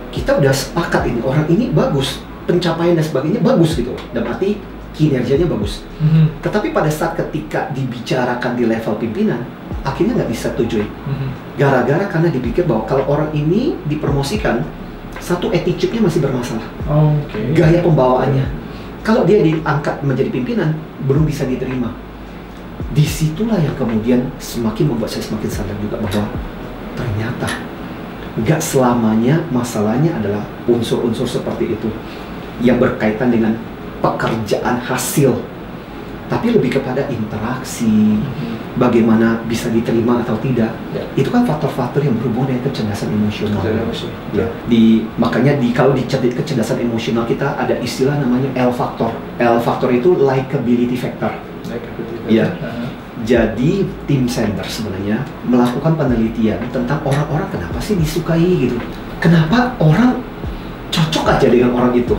Speaker 1: kita udah sepakat ini orang ini bagus, pencapaian dan sebagainya bagus gitu, dan berarti kinerjanya bagus. Tetapi pada saat ketika dibicarakan di level pimpinan, akhirnya nggak disetujui. Gara-gara karena dipikir bahwa kalau orang ini dipromosikan, satu attitude-nya masih bermasalah. Gaya pembawaannya. Kalau dia diangkat menjadi pimpinan, belum bisa diterima. Disitulah yang kemudian semakin membuat saya semakin sadar juga bahwa ternyata nggak selamanya masalahnya adalah unsur-unsur seperti itu yang berkaitan dengan pekerjaan hasil, tapi lebih kepada interaksi, bagaimana bisa diterima atau tidak. Itu kan faktor-faktor yang berhubungan dengan kecerdasan emosional. Ya. Makanya kalau di kecerdasan emosional kita ada istilah namanya L factor. L factor itu likability factor. Ya. Jadi tim center sebenarnya melakukan penelitian tentang orang-orang kenapa sih disukai gitu. Kenapa orang cocok aja dengan orang itu.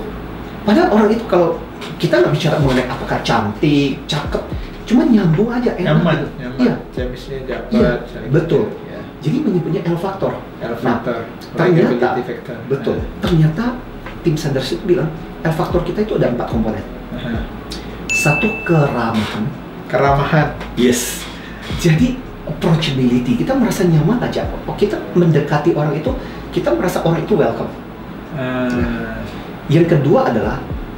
Speaker 1: Padahal orang itu kalau kita nggak bicara mengenai apakah cantik, cakep, cuma nyambung aja, enak gitu. Iya.
Speaker 2: Chemistry dapat.
Speaker 1: Iya, betul.
Speaker 2: Ya.
Speaker 1: Jadi menyebutnya L factor.
Speaker 2: L factor.
Speaker 1: Ternyata, betul. Ternyata tim center itu bilang L factor kita itu ada 4 komponen. Satu, keramahan. Yes. Jadi approachability, kita merasa nyaman aja. Kita mendekati orang itu, kita merasa orang itu welcome. Yang kedua adalah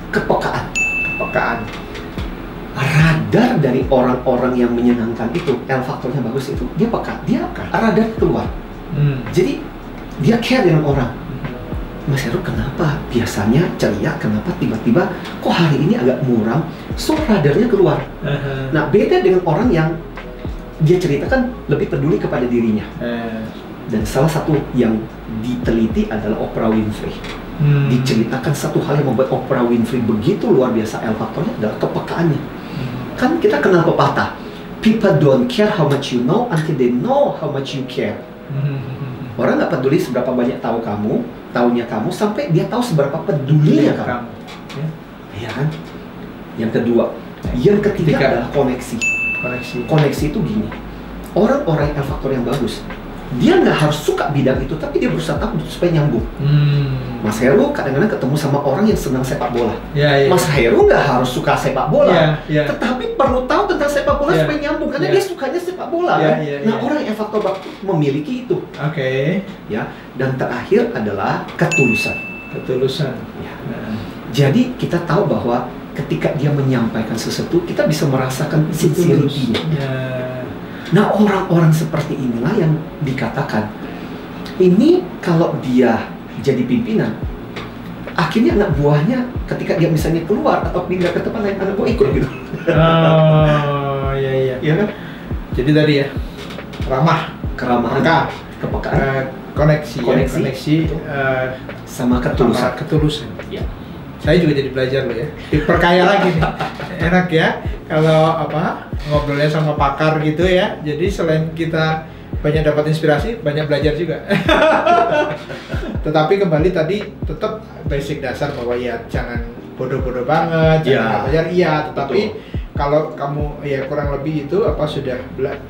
Speaker 1: kepekaan. Radar dari orang-orang yang menyenangkan itu, L faktornya bagus itu, dia peka, dia radar keluar. Jadi dia care dengan orang. Mas Heru kenapa biasanya ceria, kenapa tiba-tiba kok hari ini agak muram? So radarnya keluar. Nah beda dengan orang yang dia ceritakan lebih peduli kepada dirinya. Dan salah satu yang diteliti adalah Oprah Winfrey. Diceritakan satu hal yang membuat Oprah Winfrey begitu luar biasa L faktornya adalah kepekaannya. Kan kita kenal pepatah, people don't care how much you know until they know how much you care. Orang nggak peduli seberapa banyak tahunya kamu sampai dia tahu seberapa pedulinya kamu. Iya kan? Yang kedua, yang ketiga adalah koneksi. Koneksi itu gini, orang-orang L faktor yang bagus, dia nggak harus suka bidang itu, tapi dia berusaha tahu supaya nyambung. Mas Heru kadang-kadang ketemu sama orang yang senang sepak bola. Mas Heru nggak harus suka sepak bola, tetapi perlu tahu tentang sepak bola supaya nyambung, karena dia sukanya sepak bola. Nah, orang yang faktor memiliki itu. Ya. Dan terakhir adalah ketulusan. Ya. Jadi kita tahu bahwa ketika dia menyampaikan sesuatu, kita bisa merasakan sincerity-nya. Nah, orang-orang seperti inilah yang dikatakan ini kalau dia jadi pimpinan, akhirnya anak buahnya ketika dia misalnya keluar atau pindah ke tempat lain, anak buah ikut gitu. Iya kan?
Speaker 2: Jadi tadi ya, keramahan,
Speaker 1: kepekaan,
Speaker 2: koneksi,
Speaker 1: sama ketulusan.
Speaker 2: Ya. Saya juga jadi belajar loh ya, diperkaya lagi nih. Enak ya kalau ngobrolnya sama pakar gitu ya. Jadi selain kita banyak dapat inspirasi, banyak belajar juga. Tetapi kembali tadi tetap basic dasar bahwa ya jangan bodoh-bodoh banget, jangan belajar tetapi kalau kamu ya kurang lebih itu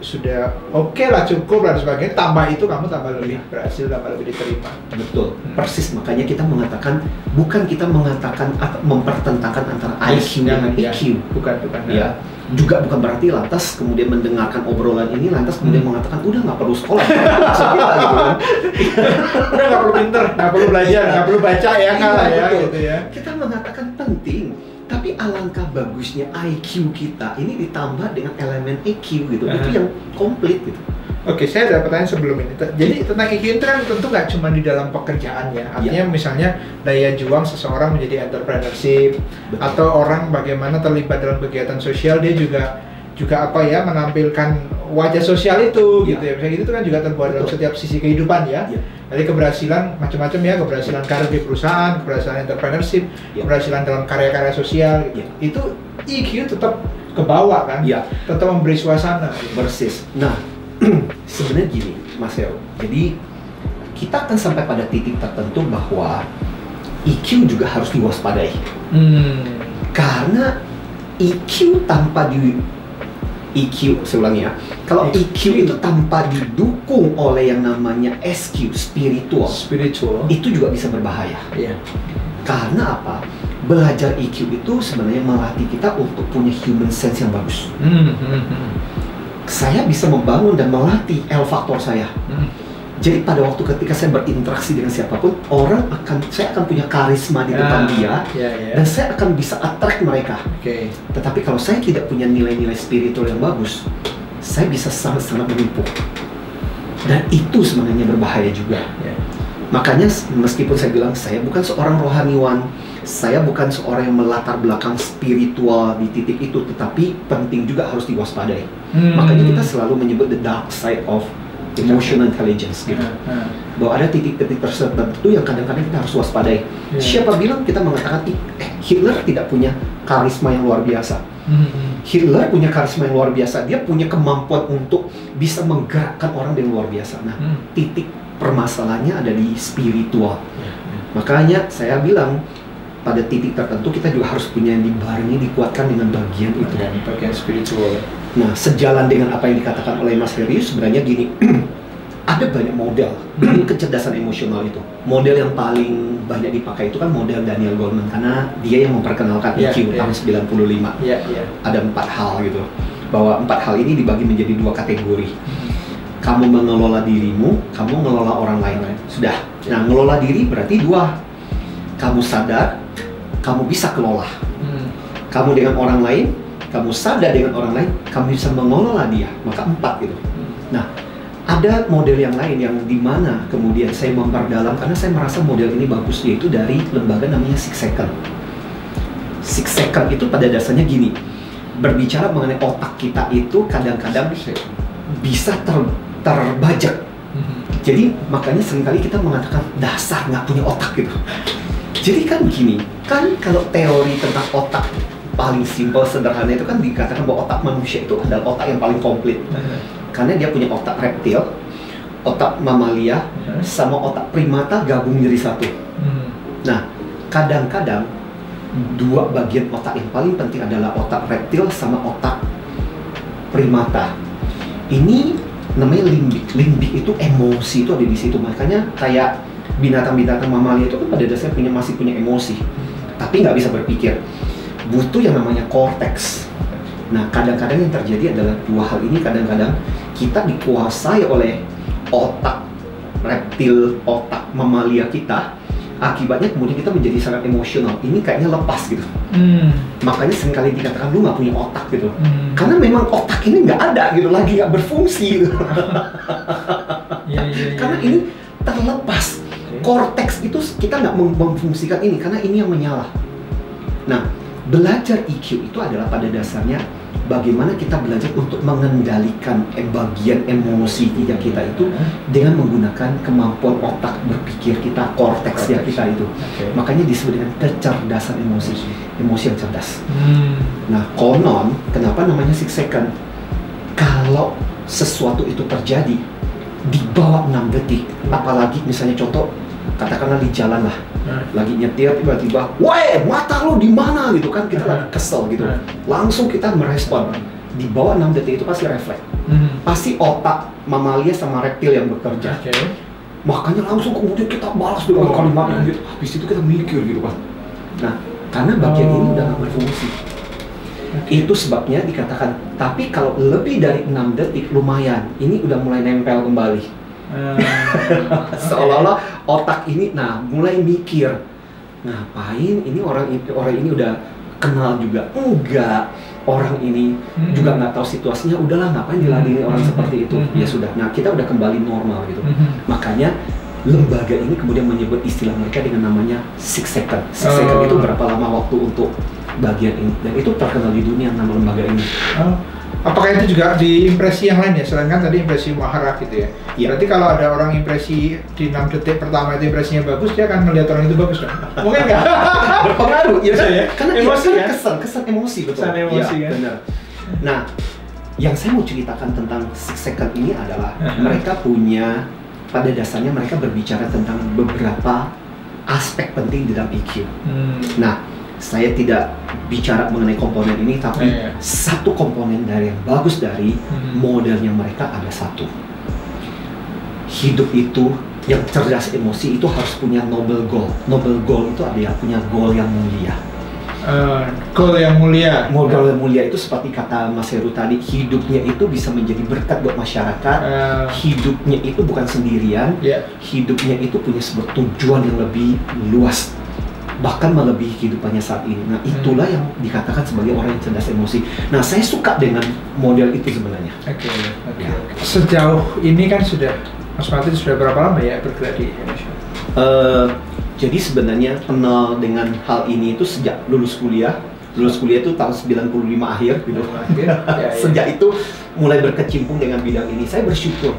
Speaker 2: sudah oke lah, cukup dan sebagainya, tambah itu kamu tambah lebih berhasil, tambah lebih diterima.
Speaker 1: Betul, persis. Makanya kita mengatakan, bukan kita mengatakan atau mempertentangkan antara IQ dengan EQ.
Speaker 2: Bukan.
Speaker 1: Ya. Juga bukan berarti lantas kemudian mendengarkan obrolan ini lantas kemudian mengatakan udah nggak perlu sekolah.
Speaker 2: Udah nggak perlu pinter, nggak perlu belajar, nggak perlu baca ya gitu ya.
Speaker 1: Kita mengatakan penting. Tapi alangkah bagusnya IQ kita ini ditambah dengan elemen EQ gitu, itu yang komplit gitu.
Speaker 2: Oke, saya ada pertanyaan sebelum ini. Jadi tentang EQ itu kan tentu nggak cuma di dalam pekerjaan ya. Artinya misalnya daya juang seseorang menjadi entrepreneurship. Betul. Atau orang bagaimana terlibat dalam kegiatan sosial, dia juga menampilkan wajah sosial itu gitu ya. Misalnya gitu kan juga terbuat dalam setiap sisi kehidupan ya. Dari keberhasilan macam-macam ya, keberhasilan karir di perusahaan, keberhasilan entrepreneurship, keberhasilan dalam karya-karya sosial gitu. Itu EQ tetap ke bawah kan? Tetap memberi suasana.
Speaker 1: Persis. Nah, sebenarnya gini, Mas Heru. Jadi kita akan sampai pada titik tertentu bahwa EQ juga harus diwaspadai. Karena EQ tanpa saya ulangi ya. Kalau EQ itu tanpa didukung oleh yang namanya SQ, spiritual, itu juga bisa berbahaya. Karena apa? belajar EQ itu sebenarnya melatih kita untuk punya human sense yang bagus. Saya bisa membangun dan melatih L faktor saya. Jadi pada waktu ketika saya berinteraksi dengan siapapun, saya akan punya karisma di depan dia, dan saya akan bisa attract mereka. Tetapi kalau saya tidak punya nilai-nilai spiritual yang bagus, saya bisa sangat-sangat menipu. Dan itu sebenarnya berbahaya juga. Makanya meskipun saya bilang saya bukan seorang rohaniwan, saya bukan seorang yang melatar belakang spiritual di titik itu, tetapi penting juga harus diwaspadai. Makanya kita selalu menyebut the dark side of emotional intelligence gitu. Bahwa ada titik-titik tertentu yang kadang-kadang kita harus waspadai. Siapa bilang kita mengatakan Hitler tidak punya karisma yang luar biasa? Hitler punya karisma yang luar biasa. Dia punya kemampuan untuk bisa menggerakkan orang dengan luar biasa. Nah, titik permasalahannya ada di spiritual. Makanya saya bilang pada titik tertentu kita juga harus punya yang dibarengi, dikuatkan dengan bagian itu.
Speaker 2: Bagian spiritual.
Speaker 1: Nah, sejalan dengan apa yang dikatakan oleh Mas Heri, sebenarnya gini, ada banyak model kecerdasan emosional itu. Model yang paling banyak dipakai itu kan model Daniel Goleman, karena dia yang memperkenalkan EQ tahun 95. Ada 4 hal gitu, bahwa 4 hal ini dibagi menjadi 2 kategori. Kamu mengelola dirimu, kamu mengelola orang lain. Sudah. Nah, mengelola diri berarti 2. Kamu sadar, kamu bisa kelola. Kamu dengan orang lain, kamu sadar dengan orang lain, kamu bisa mengelola dia, maka 4 gitu. Nah, ada model yang lain yang dimana kemudian saya memperdalam karena saya merasa model ini bagus, yaitu dari lembaga namanya Six Second. Six Second itu pada dasarnya gini, berbicara mengenai otak kita itu kadang-kadang bisa terbajak. Jadi makanya seringkali kita mengatakan dasar nggak punya otak gitu. Jadi kan gini, kan kalau teori tentang otak paling simpel, sederhana itu kan dikatakan bahwa otak manusia itu adalah otak yang paling komplit. Karena dia punya otak reptil, otak mamalia, sama otak primata gabung jadi satu. Nah, kadang-kadang 2 bagian otak yang paling penting adalah otak reptil sama otak primata. Ini namanya limbik. Limbik itu emosi itu ada di situ. Makanya kayak binatang-binatang mamalia itu kan pada dasarnya masih punya emosi, tapi nggak bisa berpikir. Butuh yang namanya korteks. Nah, kadang-kadang yang terjadi adalah 2 hal ini kadang-kadang kita dikuasai oleh otak reptil, otak mamalia kita. Akibatnya kemudian kita menjadi sangat emosional. Ini kayaknya lepas gitu. Makanya seringkali dikatakan lu nggak punya otak gitu. Karena memang otak ini nggak ada gitu, lagi nggak berfungsi gitu. Karena ini terlepas. Korteks itu kita nggak memfungsikan ini karena ini yang menyala. Nah, belajar EQ itu adalah pada dasarnya bagaimana kita belajar untuk mengendalikan bagian emosi kita itu dengan menggunakan kemampuan otak berpikir kita, korteksnya kita itu. Makanya disebut dengan kecerdasan emosi, emosi yang cerdas. Nah, konon kenapa namanya Six Second? Kalau sesuatu itu terjadi di bawah 6 detik, apalagi misalnya contoh katakanlah di jalan lah, lagi nyetir tiba-tiba, "Woi, mata lo di mana?" gitu kan, kita lagi kesel gitu. Langsung kita merespon. Di bawah 6 detik itu pasti refleks. Pasti otak mamalia sama reptil yang bekerja. Makanya langsung kemudian kita balas dengan kalimat yang gitu. Habis itu kita mikir gitu kan. Nah, karena bagian ini udah nggak berfungsi. Itu sebabnya dikatakan, tapi kalau lebih dari 6 detik lumayan, ini udah mulai nempel kembali. Seolah-olah otak ini mulai mikir, ngapain ini orang ini udah kenal juga enggak, orang ini juga nggak tahu situasinya, udahlah ngapain diladeni orang seperti itu. Ya sudah, nah kita udah kembali normal gitu. Makanya lembaga ini kemudian menyebut istilah mereka dengan namanya Six Second. Six Second itu berapa lama waktu untuk bagian ini, dan itu terkenal di dunia nama lembaga ini.
Speaker 2: Apakah itu juga di impresi yang lain ya? Selain kan tadi impresi Maharat gitu ya? Berarti kalau ada orang impresi di 6 detik pertama itu impresinya bagus, dia akan melihat orang itu bagus kan? Mungkin nggak?
Speaker 1: Berpengaruh, ya. Karena
Speaker 2: emosi kan?
Speaker 1: Kesan emosi, betul.
Speaker 2: Kesan emosi kan?
Speaker 1: Benar. Nah, yang saya mau ceritakan tentang Six Second ini adalah mereka punya, pada dasarnya mereka berbicara tentang beberapa aspek penting di dalam EQ. Nah, saya tidak bicara mengenai komponen ini, tapi satu komponen dari yang bagus dari modelnya mereka ada satu. Hidup itu yang cerdas emosi itu harus punya noble goal. Noble goal itu adalah punya goal yang mulia.
Speaker 2: Goal yang mulia.
Speaker 1: Modal yang mulia itu seperti kata Mas Heru tadi, hidupnya itu bisa menjadi berkat buat masyarakat. Hidupnya itu bukan sendirian. Hidupnya itu punya sebuah tujuan yang lebih luas, bahkan melebihi kehidupannya saat ini. Nah, itulah yang dikatakan sebagai orang yang cerdas emosi. Nah, saya suka dengan model itu sebenarnya.
Speaker 2: Oke. Sejauh ini kan Mas Martin sudah berapa lama ya bergerak di Indonesia?
Speaker 1: Jadi sebenarnya kenal dengan hal ini itu sejak lulus kuliah. Lulus kuliah itu tahun 95 akhir gitu. Sejak itu mulai berkecimpung dengan bidang ini. Saya bersyukur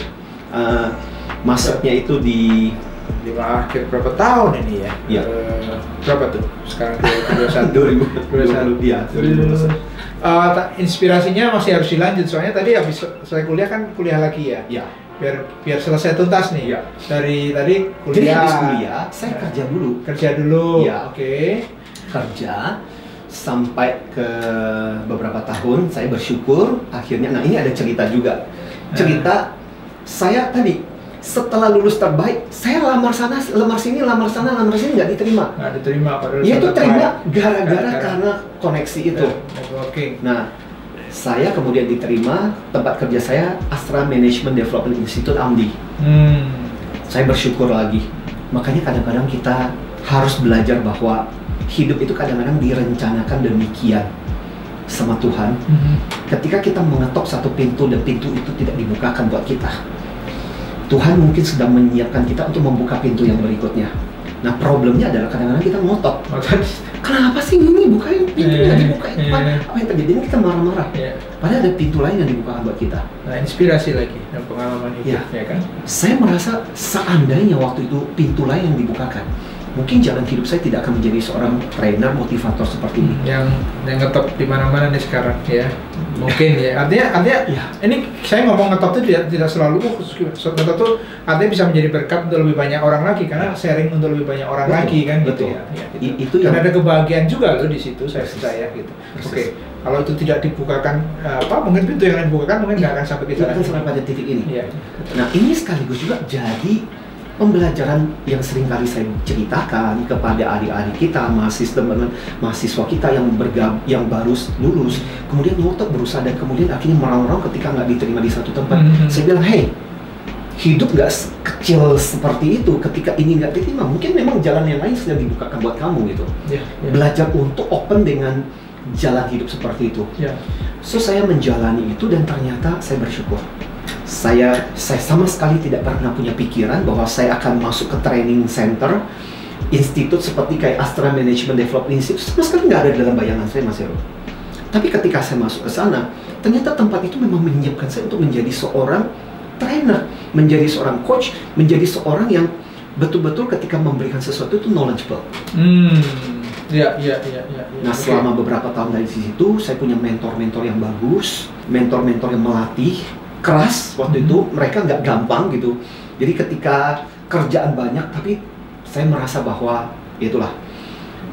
Speaker 1: masuknya itu di
Speaker 2: 5 akhir berapa tahun ini ya?
Speaker 1: Iya.
Speaker 2: Berapa tuh? Sekarang
Speaker 1: 2021. Ya, 2021.
Speaker 2: Inspirasinya masih harus dilanjut, soalnya tadi habis saya kuliah kan kuliah lagi ya.
Speaker 1: Iya.
Speaker 2: Biar selesai tuntas nih.
Speaker 1: Iya.
Speaker 2: Dari tadi kuliah.
Speaker 1: Jadi habis kuliah saya kerja dulu.
Speaker 2: Iya. Oke.
Speaker 1: Kerja sampai ke beberapa tahun, saya bersyukur akhirnya. Nah, ini ada cerita juga. Cerita saya tadi setelah lulus terbaik, saya lamar sana, lamar sini nggak diterima.
Speaker 2: Padahal
Speaker 1: ya itu terima gara-gara karena koneksi itu.
Speaker 2: Networking.
Speaker 1: Nah, saya kemudian diterima tempat kerja saya Astra Management Development Institute AMDI. Saya bersyukur lagi. Makanya kadang-kadang kita harus belajar bahwa hidup itu kadang-kadang direncanakan demikian sama Tuhan. Ketika kita mengetok satu pintu dan pintu itu tidak dibukakan buat kita, Tuhan mungkin sedang menyiapkan kita untuk membuka pintu yang berikutnya. Nah, problemnya adalah kadang-kadang kita ngotot. Kenapa sih ini bukain pintu nggak dibukain? Apa yang terjadi? Ini kita marah-marah. Padahal ada pintu lain yang dibukakan buat kita.
Speaker 2: Nah, inspirasi lagi dan pengalaman hidup, ya kan?
Speaker 1: Saya merasa seandainya waktu itu pintu lain yang dibukakan, mungkin jalan hidup saya tidak akan menjadi seorang trainer motivator seperti ini.
Speaker 2: Yang ngetop di mana-mana nih sekarang, ya. Mungkin ya. Artinya ini saya ngomong ngetop itu tidak selalu ngetop tuh artinya bisa menjadi berkat untuk lebih banyak orang lagi karena sharing untuk lebih banyak orang lagi kan.
Speaker 1: Betul.
Speaker 2: Gitu ya.
Speaker 1: Itu
Speaker 2: karena
Speaker 1: yang
Speaker 2: ada kebahagiaan juga loh di situ, saya percaya gitu. Oke. Kalau itu tidak dibukakan mungkin pintu yang lain dibukakan mungkin nggak akan sampai ke sana.
Speaker 1: Sampai pada titik ini.
Speaker 2: Iya.
Speaker 1: Nah, ini sekaligus juga jadi pembelajaran yang sering kali saya ceritakan kepada adik-adik kita, mahasiswa kita yang baru lulus, kemudian ngotot berusaha dan kemudian akhirnya merang-rang ketika nggak diterima di satu tempat. Saya bilang, hey, hidup nggak kecil seperti itu. Ketika ini nggak diterima, mungkin memang jalan yang lain sudah dibukakan buat kamu gitu. Belajar untuk open dengan jalan hidup seperti itu. So saya menjalani itu dan ternyata saya bersyukur. Saya sama sekali tidak pernah punya pikiran bahwa saya akan masuk ke training center, institut seperti kayak Astra Management Development Institute. Sama sekali nggak ada dalam bayangan saya, Mas Heru. Tapi ketika saya masuk ke sana, ternyata tempat itu memang menyiapkan saya untuk menjadi seorang trainer, menjadi seorang coach, menjadi seorang yang betul-betul ketika memberikan sesuatu itu knowledgeable. Nah, selama beberapa tahun dari situ, saya punya mentor-mentor yang bagus, mentor-mentor yang melatih keras waktu itu. Mereka nggak gampang gitu. Jadi ketika kerjaan banyak, tapi saya merasa bahwa itulah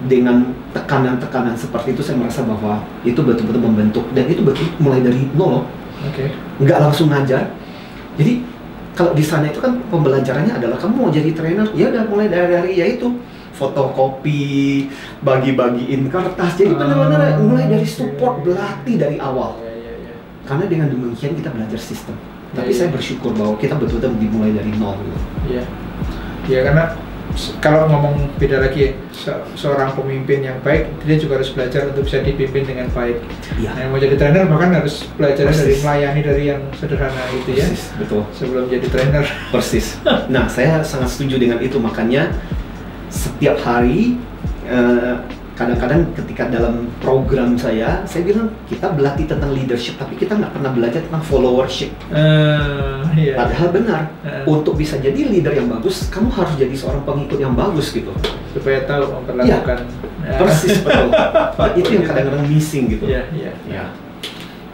Speaker 1: dengan tekanan-tekanan seperti itu, saya merasa bahwa itu betul-betul membentuk dan itu betul mulai dari nol. Nggak langsung ngajar. Jadi kalau di sana itu kan pembelajarannya adalah kamu mau jadi trainer, ya udah mulai dari yaitu fotokopi, bagi-bagiin kertas. Jadi benar-benar mulai dari support, berlatih dari awal. Karena dengan demikian kita belajar sistem. Tapi saya bersyukur bahwa kita betul-betul dimulai dari nol gitu.
Speaker 2: Ya karena kalau ngomong beda lagi, seorang pemimpin yang baik, dia juga harus belajar untuk bisa dipimpin dengan baik. Yang mau jadi trainer bahkan harus belajar dari melayani dari yang sederhana itu ya.
Speaker 1: Betul.
Speaker 2: Sebelum jadi trainer.
Speaker 1: Persis. Nah, saya sangat setuju dengan itu. Makanya setiap hari kadang-kadang ketika dalam program saya bilang kita berlatih tentang leadership, tapi kita nggak pernah belajar tentang followership. Padahal benar, untuk bisa jadi leader yang bagus, kamu harus jadi seorang pengikut yang bagus gitu.
Speaker 2: Supaya tahu memperlakukan.
Speaker 1: Persis, betul. Itu yang kadang-kadang missing gitu.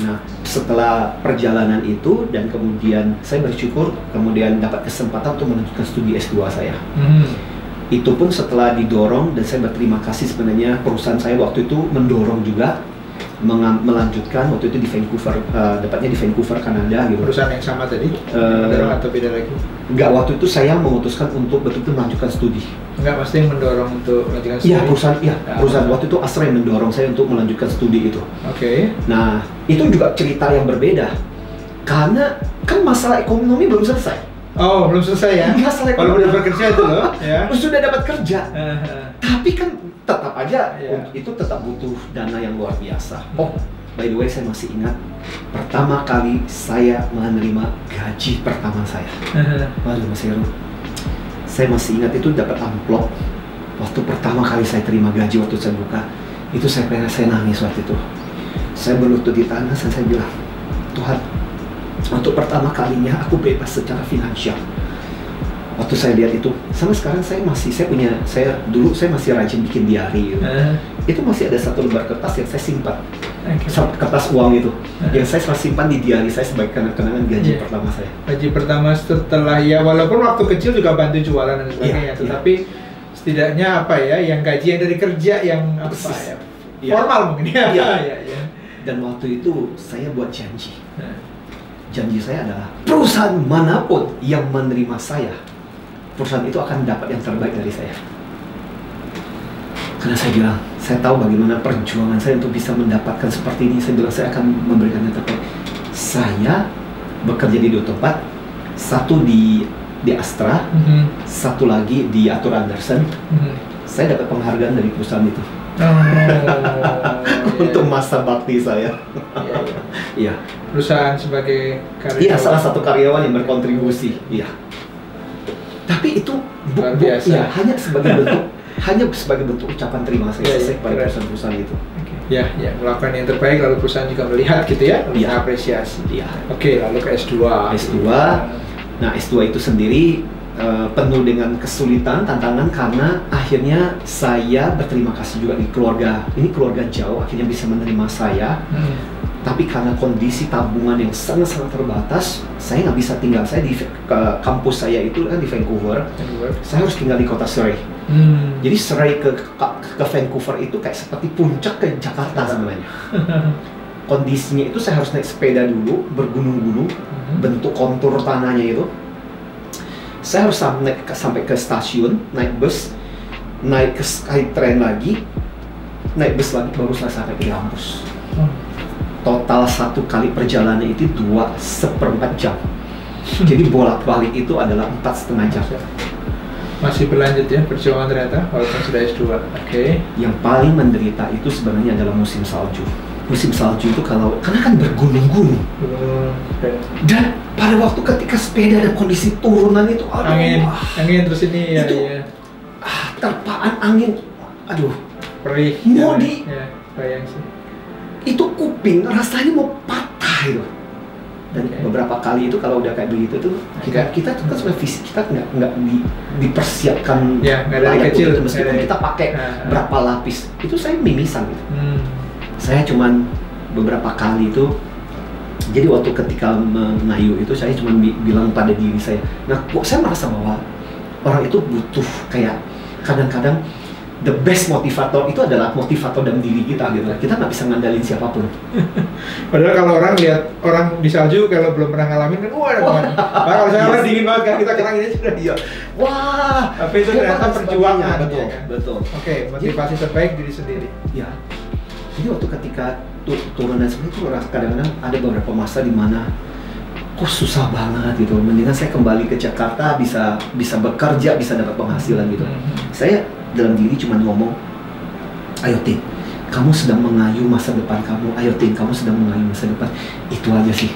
Speaker 1: Nah, setelah perjalanan itu dan kemudian saya bersyukur kemudian dapat kesempatan untuk melanjutkan studi S2 saya. Itu pun setelah didorong dan saya berterima kasih sebenarnya perusahaan saya waktu itu mendorong juga melanjutkan waktu itu di Vancouver, dapatnya di Vancouver, Kanada gitu.
Speaker 2: Perusahaan yang sama tadi? Mendorong atau beda lagi?
Speaker 1: Enggak, waktu itu saya memutuskan untuk betul-betul melanjutkan studi.
Speaker 2: Enggak, pasti yang mendorong untuk melanjutkan studi?
Speaker 1: Iya, perusahaan waktu itu Astra yang mendorong saya untuk melanjutkan studi itu.
Speaker 2: Oke.
Speaker 1: Nah, itu juga cerita yang berbeda. Karena kan masalah ekonomi belum selesai.
Speaker 2: Oh, belum selesai ya?
Speaker 1: Masalah
Speaker 2: kalau
Speaker 1: ekonomi.
Speaker 2: udah bekerja itu loh, ya.
Speaker 1: Sudah dapat kerja. Tapi kan tetap aja itu tetap butuh dana yang luar biasa. Oh, by the way, saya masih ingat pertama kali saya menerima gaji pertama saya. Waduh, Mas Heru, saya masih ingat itu dapat amplop waktu pertama kali saya terima gaji. Waktu saya buka itu, saya nangis waktu itu. Saya berlutut di tanah dan saya bilang, Tuhan, untuk pertama kalinya aku bebas secara finansial. Waktu saya lihat itu, sampai sekarang saya dulu masih rajin bikin diary gitu. Itu masih ada satu lembar kertas yang saya simpan. Kertas uang itu yang saya selalu simpan di diary saya sebagai kenangan gaji pertama saya.
Speaker 2: Gaji pertama setelah, ya walaupun waktu kecil juga bantu jualan dan sebagainya, tetapi setidaknya apa ya, yang gaji yang dari kerja yang apa ya, formal mungkin ya.
Speaker 1: Dan waktu itu saya buat janji. Janji saya adalah perusahaan manapun yang menerima saya, perusahaan itu akan dapat yang terbaik dari saya. Karena saya bilang, saya tahu bagaimana perjuangan saya untuk bisa mendapatkan seperti ini. Saya bilang, saya akan memberikan yang terbaik. Saya bekerja di 2 tempat, satu di Astra, satu lagi di Arthur Andersen. Saya dapat penghargaan dari perusahaan itu. Untuk masa bakti saya. Iya.
Speaker 2: Perusahaan sebagai karyawan.
Speaker 1: Iya, salah satu karyawan yang berkontribusi. Iya. Tapi itu
Speaker 2: luar biasa.
Speaker 1: Ya, hanya sebagai bentuk ucapan terima kasih saya kepada perusahaan-perusahaan itu.
Speaker 2: Ya, melakukan yang terbaik, lalu perusahaan juga melihat gitu ya, mengapresiasi.
Speaker 1: Iya.
Speaker 2: Oke, lalu ke S2.
Speaker 1: Nah, S2 itu sendiri penuh dengan kesulitan, tantangan, karena akhirnya saya berterima kasih juga di keluarga. Ini keluarga jauh akhirnya bisa menerima saya. Tapi karena kondisi tabungan yang sangat-sangat terbatas, saya nggak bisa tinggal. Saya di kampus saya itu kan di Vancouver. Saya harus tinggal di kota Surrey. Jadi Surrey ke Vancouver itu kayak seperti puncak ke Jakarta sebenarnya. Kondisinya itu saya harus naik sepeda dulu, bergunung-gunung, bentuk kontur tanahnya itu. Saya harus sampai ke stasiun, naik bus, naik ke Skytrain lagi, naik bus lagi, baru selesai sampai ke kampus. Total 1 kali perjalanan itu 2,4 jam. Jadi bolak-balik itu adalah 4,5 jam.
Speaker 2: Masih berlanjut ya perjuangan ternyata walaupun sudah S2. Oke.
Speaker 1: Yang paling menderita itu sebenarnya adalah musim salju. Musim salju itu karena kan bergunung-gunung. Dan pada waktu ketika sepeda dan kondisi turunan itu,
Speaker 2: angin terus ini ya,
Speaker 1: terpaan angin,
Speaker 2: perih. Bayang sih.
Speaker 1: Itu kuping rasanya mau patah itu. Dan beberapa kali itu kalau udah kayak begitu tuh kita tuh kan sebenarnya fisik kita nggak dipersiapkan
Speaker 2: dari kecil
Speaker 1: itu, meskipun kita pakai berapa lapis itu saya mimisan gitu. Saya cuman beberapa kali itu, jadi waktu ketika mengayuh itu saya cuman bilang pada diri saya, nah kok saya merasa bahwa orang itu butuh kayak kadang-kadang the best motivator itu adalah motivator dalam diri kita gitu. Kita nggak bisa ngandalin siapapun.
Speaker 2: Padahal kalau orang lihat orang di salju kalau belum pernah ngalamin kan, kalau saya orang dingin banget kan, kita kena ini sudah dia. Wah, tapi itu ternyata perjuangan.
Speaker 1: Betul.
Speaker 2: Oke, motivasi terbaik diri sendiri.
Speaker 1: Ya. Jadi waktu ketika turun dan sebenarnya itu kadang-kadang ada beberapa masa di mana kok susah banget gitu. Mendingan saya kembali ke Jakarta, bisa bekerja, bisa dapat penghasilan gitu. Saya dalam diri cuma ngomong, ayo Tin, kamu sedang mengayuh masa depan kamu. Ayo Tin, kamu sedang mengayuh masa depan. Itu aja sih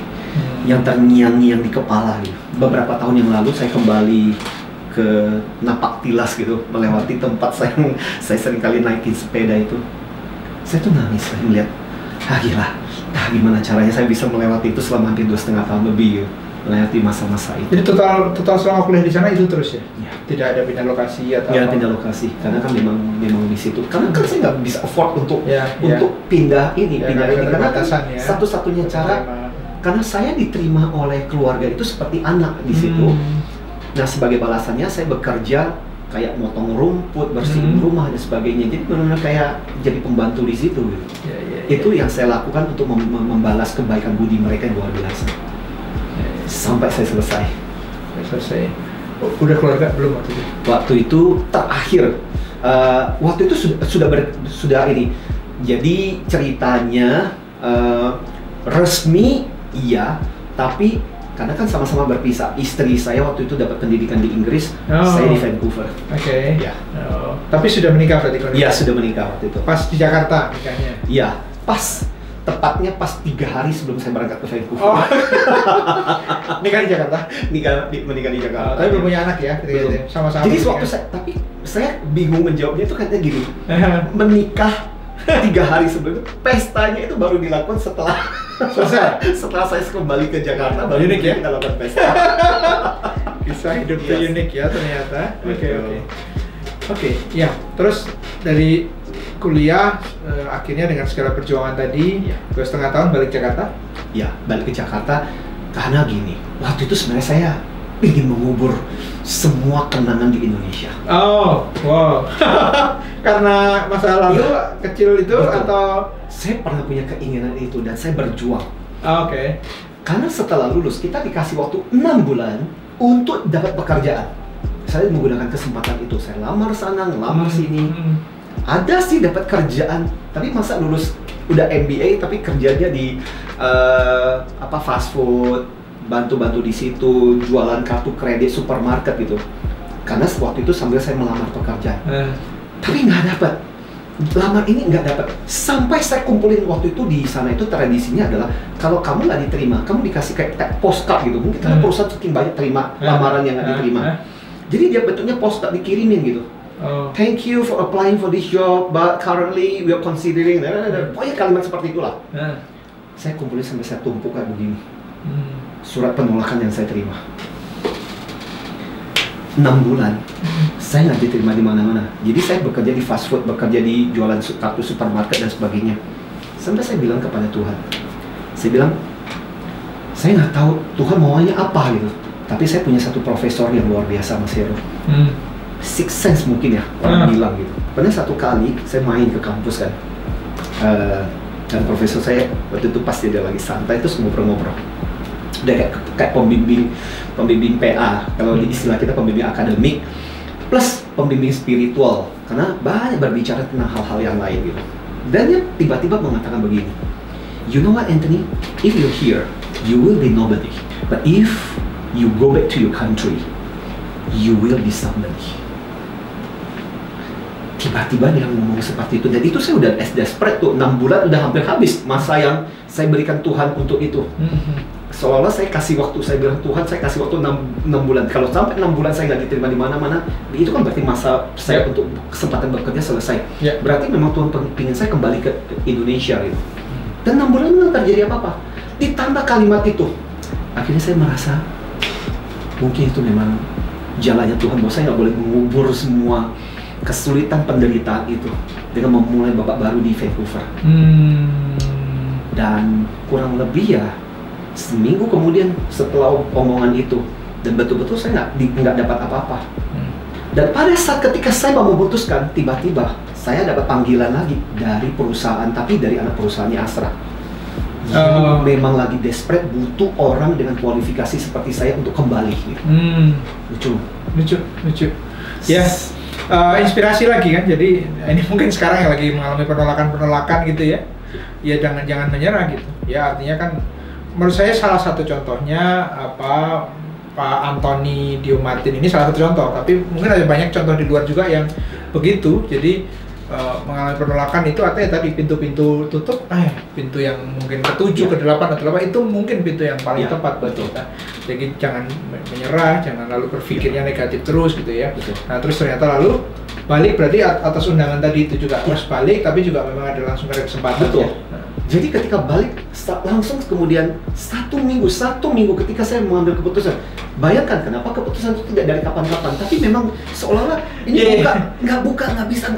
Speaker 1: yang terngiang-ngiang di kepala gitu. Beberapa tahun yang lalu saya kembali ke Napak Tilas gitu, melewati tempat saya sering kali naikin sepeda itu. Saya tuh nangis melihat, gila, gimana caranya saya bisa melewati itu selama hampir 2,5 tahun lebih gitu. Melewati masa-masa itu.
Speaker 2: Jadi total selama kuliah di sana itu terus ya? Tidak ada pindah lokasi atau
Speaker 1: apa? Pindah lokasi, karena kan memang di situ. Karena kan saya nggak bisa afford untuk pindah ini, karena kan satu-satunya cara. Karena saya diterima oleh keluarga itu seperti anak di situ. Nah, sebagai balasannya saya bekerja kayak motong rumput, bersihin rumah dan sebagainya. Jadi benar-benar kayak jadi pembantu di situ gitu. Itu yang saya lakukan untuk membalas kebaikan budi mereka yang luar biasa. Sampai saya selesai.
Speaker 2: Udah keluarga belum waktu itu?
Speaker 1: Waktu itu terakhir. Waktu itu sudah ini. Jadi ceritanya resmi iya, tapi karena kan sama-sama berpisah. Istri saya waktu itu dapat pendidikan di Inggris, saya di Vancouver.
Speaker 2: Oke.
Speaker 1: Ya.
Speaker 2: Tapi sudah menikah berarti kalau?
Speaker 1: Iya, sudah menikah waktu itu.
Speaker 2: Pas di Jakarta nikahnya?
Speaker 1: Iya, pas. Tepatnya pas 3 hari sebelum saya berangkat ke Vancouver.
Speaker 2: Oh. Nikah di Jakarta?
Speaker 1: Menikah di Jakarta.
Speaker 2: Tapi belum punya anak ya?
Speaker 1: Belum.
Speaker 2: Sama-sama.
Speaker 1: Jadi waktu saya bingung menjawabnya itu katanya gini. Menikah 3 hari sebelum itu, pestanya itu baru dilakukan setelah selesai. Setelah saya kembali ke Jakarta, baru
Speaker 2: unik ya?
Speaker 1: kita lakukan pesta.
Speaker 2: Kisah hidup itu unik ya ternyata. Oke. Ya, terus dari kuliah akhirnya dengan segala perjuangan tadi, 2,5 tahun balik Jakarta?
Speaker 1: Ya, balik ke Jakarta karena gini. Waktu itu sebenarnya saya ingin mengubur semua kenangan di Indonesia.
Speaker 2: Oh, wow. Karena masa lalu kecil itu
Speaker 1: betul.
Speaker 2: atau?
Speaker 1: Saya pernah punya keinginan itu dan saya berjuang.
Speaker 2: Oke.
Speaker 1: Karena setelah lulus kita dikasih waktu 6 bulan untuk dapat pekerjaan. Saya menggunakan kesempatan itu. Saya lamar sana, ngelamar sini. Ada sih dapat kerjaan, tapi masa lulus udah MBA tapi kerjanya di fast food, bantu-bantu di situ, jualan kartu kredit supermarket gitu. Karena waktu itu sambil saya melamar pekerjaan. Tapi nggak dapat. Lamar ini nggak dapat. Sampai saya kumpulin waktu itu di sana itu tradisinya adalah kalau kamu nggak diterima, kamu dikasih kayak postcard gitu. Mungkin karena perusahaan saking banyak terima lamaran yang nggak diterima. Jadi dia bentuknya postcard dikirimin gitu. Thank you for applying for this job, but currently we are considering. Pokoknya kalimat seperti itulah. Saya kumpulin sampai saya tumpuk kayak begini. Surat penolakan yang saya terima. 6 bulan, saya nggak diterima di mana-mana. Jadi saya bekerja di fast food, bekerja di jualan kartu supermarket dan sebagainya. Sampai saya bilang kepada Tuhan, saya bilang, saya nggak tahu Tuhan maunya apa gitu. Tapi saya punya satu profesor yang luar biasa, Mas Heru. Six sense mungkin ya, orang bilang gitu. Pernah satu kali saya main ke kampus kan, dan profesor saya waktu itu pasti dia lagi santai terus ngobrol-ngobrol. Udah kayak pembimbing PA, kalau di istilah kita pembimbing akademik plus pembimbing spiritual, karena banyak berbicara tentang hal-hal yang lain gitu. Dan dia tiba-tiba mengatakan begini, you know what Anthony, if you're here, you will be nobody, but if you go back to your country, you will be somebody. Tiba-tiba dia ngomong seperti itu, dan itu saya udah desperate tuh, 6 bulan udah hampir habis masa yang saya berikan Tuhan untuk itu. Seolah-olah saya kasih waktu, saya bilang Tuhan saya kasih waktu 6 bulan. Kalau sampai 6 bulan saya nggak diterima di mana-mana, itu kan berarti masa saya untuk kesempatan bekerja selesai. Berarti memang Tuhan ingin saya kembali ke Indonesia gitu. Dan 6 bulan nggak terjadi apa-apa. Ditambah kalimat itu, akhirnya saya merasa mungkin itu memang jalannya Tuhan, bahwa saya nggak boleh mengubur semua kesulitan penderitaan itu dengan memulai babak baru di Vancouver. Dan kurang lebih ya seminggu kemudian setelah omongan itu, dan betul-betul saya nggak dapat apa-apa. Dan pada saat ketika saya mau memutuskan, tiba-tiba saya dapat panggilan lagi dari perusahaan, tapi dari anak perusahaannya Astra. Memang lagi desperate, butuh orang dengan kualifikasi seperti saya untuk kembali gitu. Lucu.
Speaker 2: Yes. Inspirasi lagi kan, jadi ini mungkin sekarang yang lagi mengalami penolakan gitu ya. Ya jangan menyerah gitu. Ya artinya kan menurut saya salah satu contohnya Pak Anthony Dio Martin ini salah satu contoh, tapi mungkin ada banyak contoh di luar juga yang begitu. Jadi mengalami penolakan itu artinya tadi pintu-pintu tutup, pintu yang mungkin ke-7, ke-8 atau ke-8 itu mungkin pintu yang paling tepat buat kita. Jadi jangan menyerah, jangan lalu berpikirnya negatif terus gitu ya. Nah terus ternyata lalu balik, berarti atas undangan tadi itu juga harus balik, tapi juga memang ada langsung ada kesempatan.
Speaker 1: Jadi ketika balik langsung kemudian satu minggu ketika saya mengambil keputusan, bayangkan kenapa keputusan itu tidak dari kapan-kapan, tapi memang seolah-olah ini nggak bisa,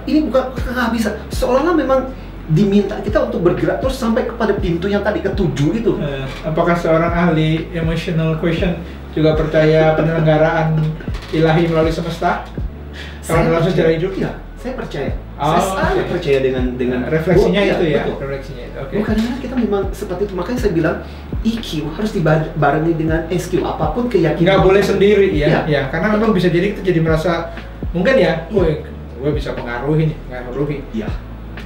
Speaker 1: ini bukan nggak bisa, seolah-olah memang diminta kita untuk bergerak terus sampai kepada pintu yang tadi ke-7 itu.
Speaker 2: Apakah seorang ahli emotional quotient juga percaya penyelenggaraan ilahi melalui semesta? Kalau dalam sejarah hidup?
Speaker 1: Ya, saya percaya.
Speaker 2: Oh,
Speaker 1: Saya sangat percaya dengan
Speaker 2: refleksinya
Speaker 1: oh,
Speaker 2: itu ya.
Speaker 1: betul.
Speaker 2: Refleksinya itu. Oke.
Speaker 1: Kadang-kadang kita memang seperti itu. Makanya saya bilang EQ harus dibarengi dengan SQ. Apapun keyakinan.
Speaker 2: Nggak boleh sendiri ya.
Speaker 1: Iya.
Speaker 2: Ya, karena memang bisa jadi kita jadi merasa mungkin ya, gue bisa pengaruhi.
Speaker 1: Iya.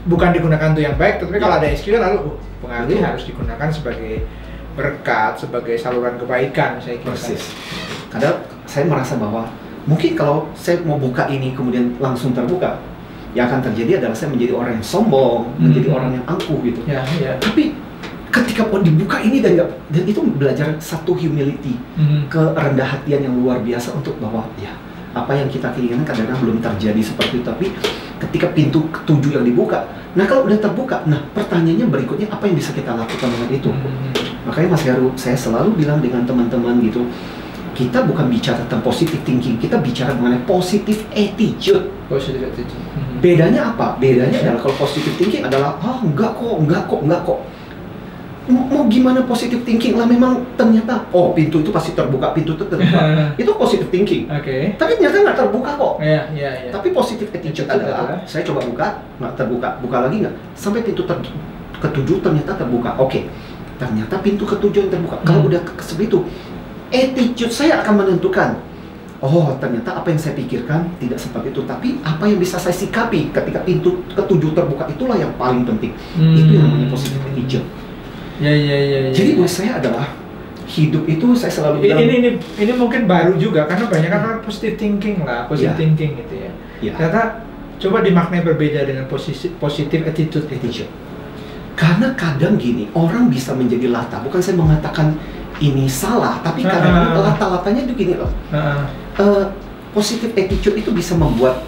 Speaker 2: Bukan digunakan untuk yang baik, tapi kalau
Speaker 1: Iya.
Speaker 2: ada SQ kan lalu pengaruhi
Speaker 1: Betul.
Speaker 2: harus digunakan sebagai berkat, sebagai saluran kebaikan, saya kira.
Speaker 1: Persis. Kadang saya merasa bahwa mungkin kalau saya mau buka ini kemudian langsung terbuka, yang akan terjadi adalah saya menjadi orang yang sombong, menjadi orang yang angkuh gitu.
Speaker 2: Ya, ya.
Speaker 1: Tapi ketika mau dibuka ini dan itu belajar satu humility, kerendah hatian yang luar biasa untuk bahwa ya apa yang kita keinginkan kadang-kadang belum terjadi seperti itu. Tapi ketika pintu ketujuh yang dibuka, nah kalau udah terbuka, nah pertanyaannya berikutnya apa yang bisa kita lakukan dengan itu? Makanya Mas Heru, saya selalu bilang dengan teman-teman gitu, kita bukan bicara tentang positive thinking, kita bicara mengenai positive attitude.
Speaker 2: Positive attitude.
Speaker 1: Bedanya apa? Bedanya adalah kalau positive thinking adalah enggak kok. Mau gimana positive thinking lah, memang ternyata pintu itu pasti terbuka, pintu itu terbuka. Itu positive thinking.
Speaker 2: Oke.
Speaker 1: Tapi ternyata nggak terbuka kok.
Speaker 2: Iya.
Speaker 1: Tapi positive attitude adalah saya coba buka, nggak terbuka, buka lagi nggak, sampai pintu ketujuh ternyata terbuka. Oke, ternyata pintu ketujuh yang terbuka. Kalau udah seperti itu, attitude saya akan menentukan. Ternyata apa yang saya pikirkan tidak seperti itu, tapi apa yang bisa saya sikapi ketika pintu ketujuh terbuka, itulah yang paling penting. Itu yang namanya positive attitude.
Speaker 2: Ya.
Speaker 1: Jadi buat saya adalah hidup itu saya selalu bilang.
Speaker 2: Ini mungkin baru juga karena banyak kan orang positive thinking thinking gitu ya. Ternyata coba dimaknai berbeda dengan positive attitude.
Speaker 1: Karena kadang gini, orang bisa menjadi lata. Bukan saya mengatakan ini salah, tapi kadang-kadang lata-latanya itu gini loh. Positive attitude itu bisa membuat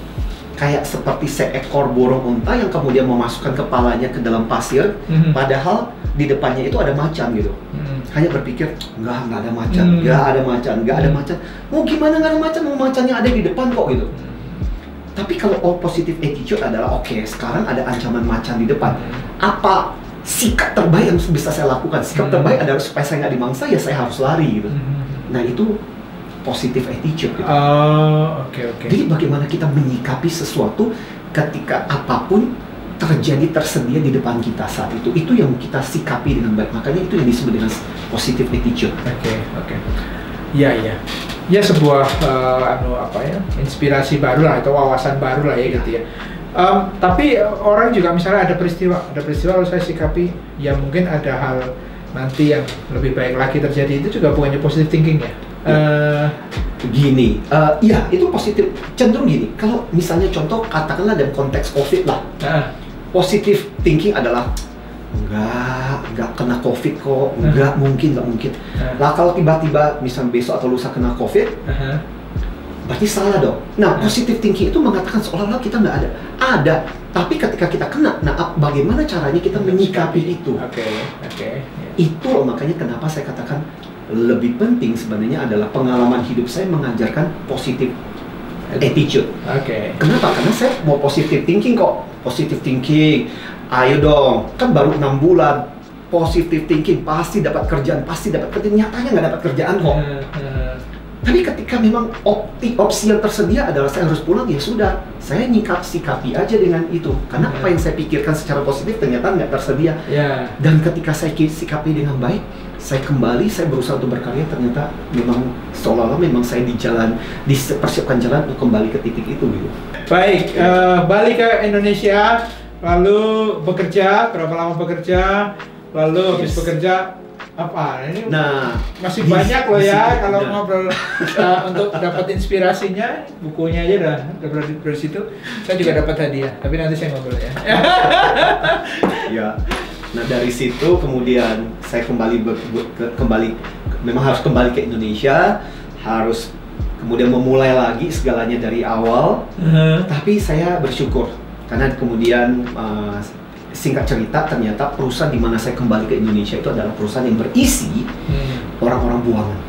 Speaker 1: kayak seperti seekor burung unta yang kemudian memasukkan kepalanya ke dalam pasir, padahal di depannya itu ada macan gitu. Hanya berpikir, nggak ada macan, nggak ada macan. Mau gimana nggak ada macan? Mau macannya ada di depan kok gitu. Tapi kalau positive attitude adalah sekarang ada ancaman macan di depan. Apa sikap terbaik yang bisa saya lakukan? Sikap terbaik adalah supaya saya nggak dimangsa, ya saya harus lari gitu. Nah itu positive attitude gitu.
Speaker 2: Oke.
Speaker 1: Jadi bagaimana kita menyikapi sesuatu ketika apapun tersedia di depan kita saat itu yang kita sikapi dengan baik. Makanya itu yang disebut dengan positive attitude.
Speaker 2: Oke. Iya. Ya sebuah inspirasi baru lah atau wawasan baru lah ya gitu ya. Tapi orang juga misalnya ada peristiwa lalu saya sikapi ya mungkin ada hal nanti yang lebih baik lagi terjadi, itu juga bukannya positive thinking ya?
Speaker 1: Itu positif, cenderung gini. Kalau misalnya contoh katakanlah dalam konteks COVID lah, positive thinking adalah nggak kena COVID kok, nggak mungkin. Lah kalau tiba-tiba misalnya besok atau lusa kena COVID, berarti salah dong. Nah, positive thinking itu mengatakan seolah-olah kita nggak ada, tapi ketika kita kena, nah bagaimana caranya kita menyikapi itu? Itu loh, makanya kenapa saya katakan lebih penting sebenarnya adalah pengalaman hidup saya mengajarkan positive attitude. Kenapa? Karena saya mau positive thinking kok. Positive thinking, ayo dong, kan baru 6 bulan. Positive thinking, pasti dapat kerjaan. Nyatanya nggak dapat kerjaan kok. Tapi ketika memang opsi yang tersedia adalah saya harus pulang, ya sudah, saya sikapi aja dengan itu. Karena apa yang saya pikirkan secara positif ternyata nggak tersedia. Dan ketika saya sikapi dengan baik, saya berusaha untuk berkarya, ternyata memang seolah-olah memang saya dipersiapkan jalan untuk kembali ke titik itu gitu.
Speaker 2: Baik, balik ke Indonesia, lalu bekerja, berapa lama bekerja, lalu habis bekerja apa? Ini masih banyak loh ya kalau ngobrol untuk dapat inspirasinya, bukunya aja udah dari situ. Saya juga dapat hadiah, tapi nanti saya ngobrol ya.
Speaker 1: Nah dari situ kemudian saya memang harus kembali ke Indonesia, harus kemudian memulai lagi segalanya dari awal. Tapi saya bersyukur karena kemudian singkat cerita ternyata perusahaan di mana saya kembali ke Indonesia itu adalah perusahaan yang berisi orang-orang buangan,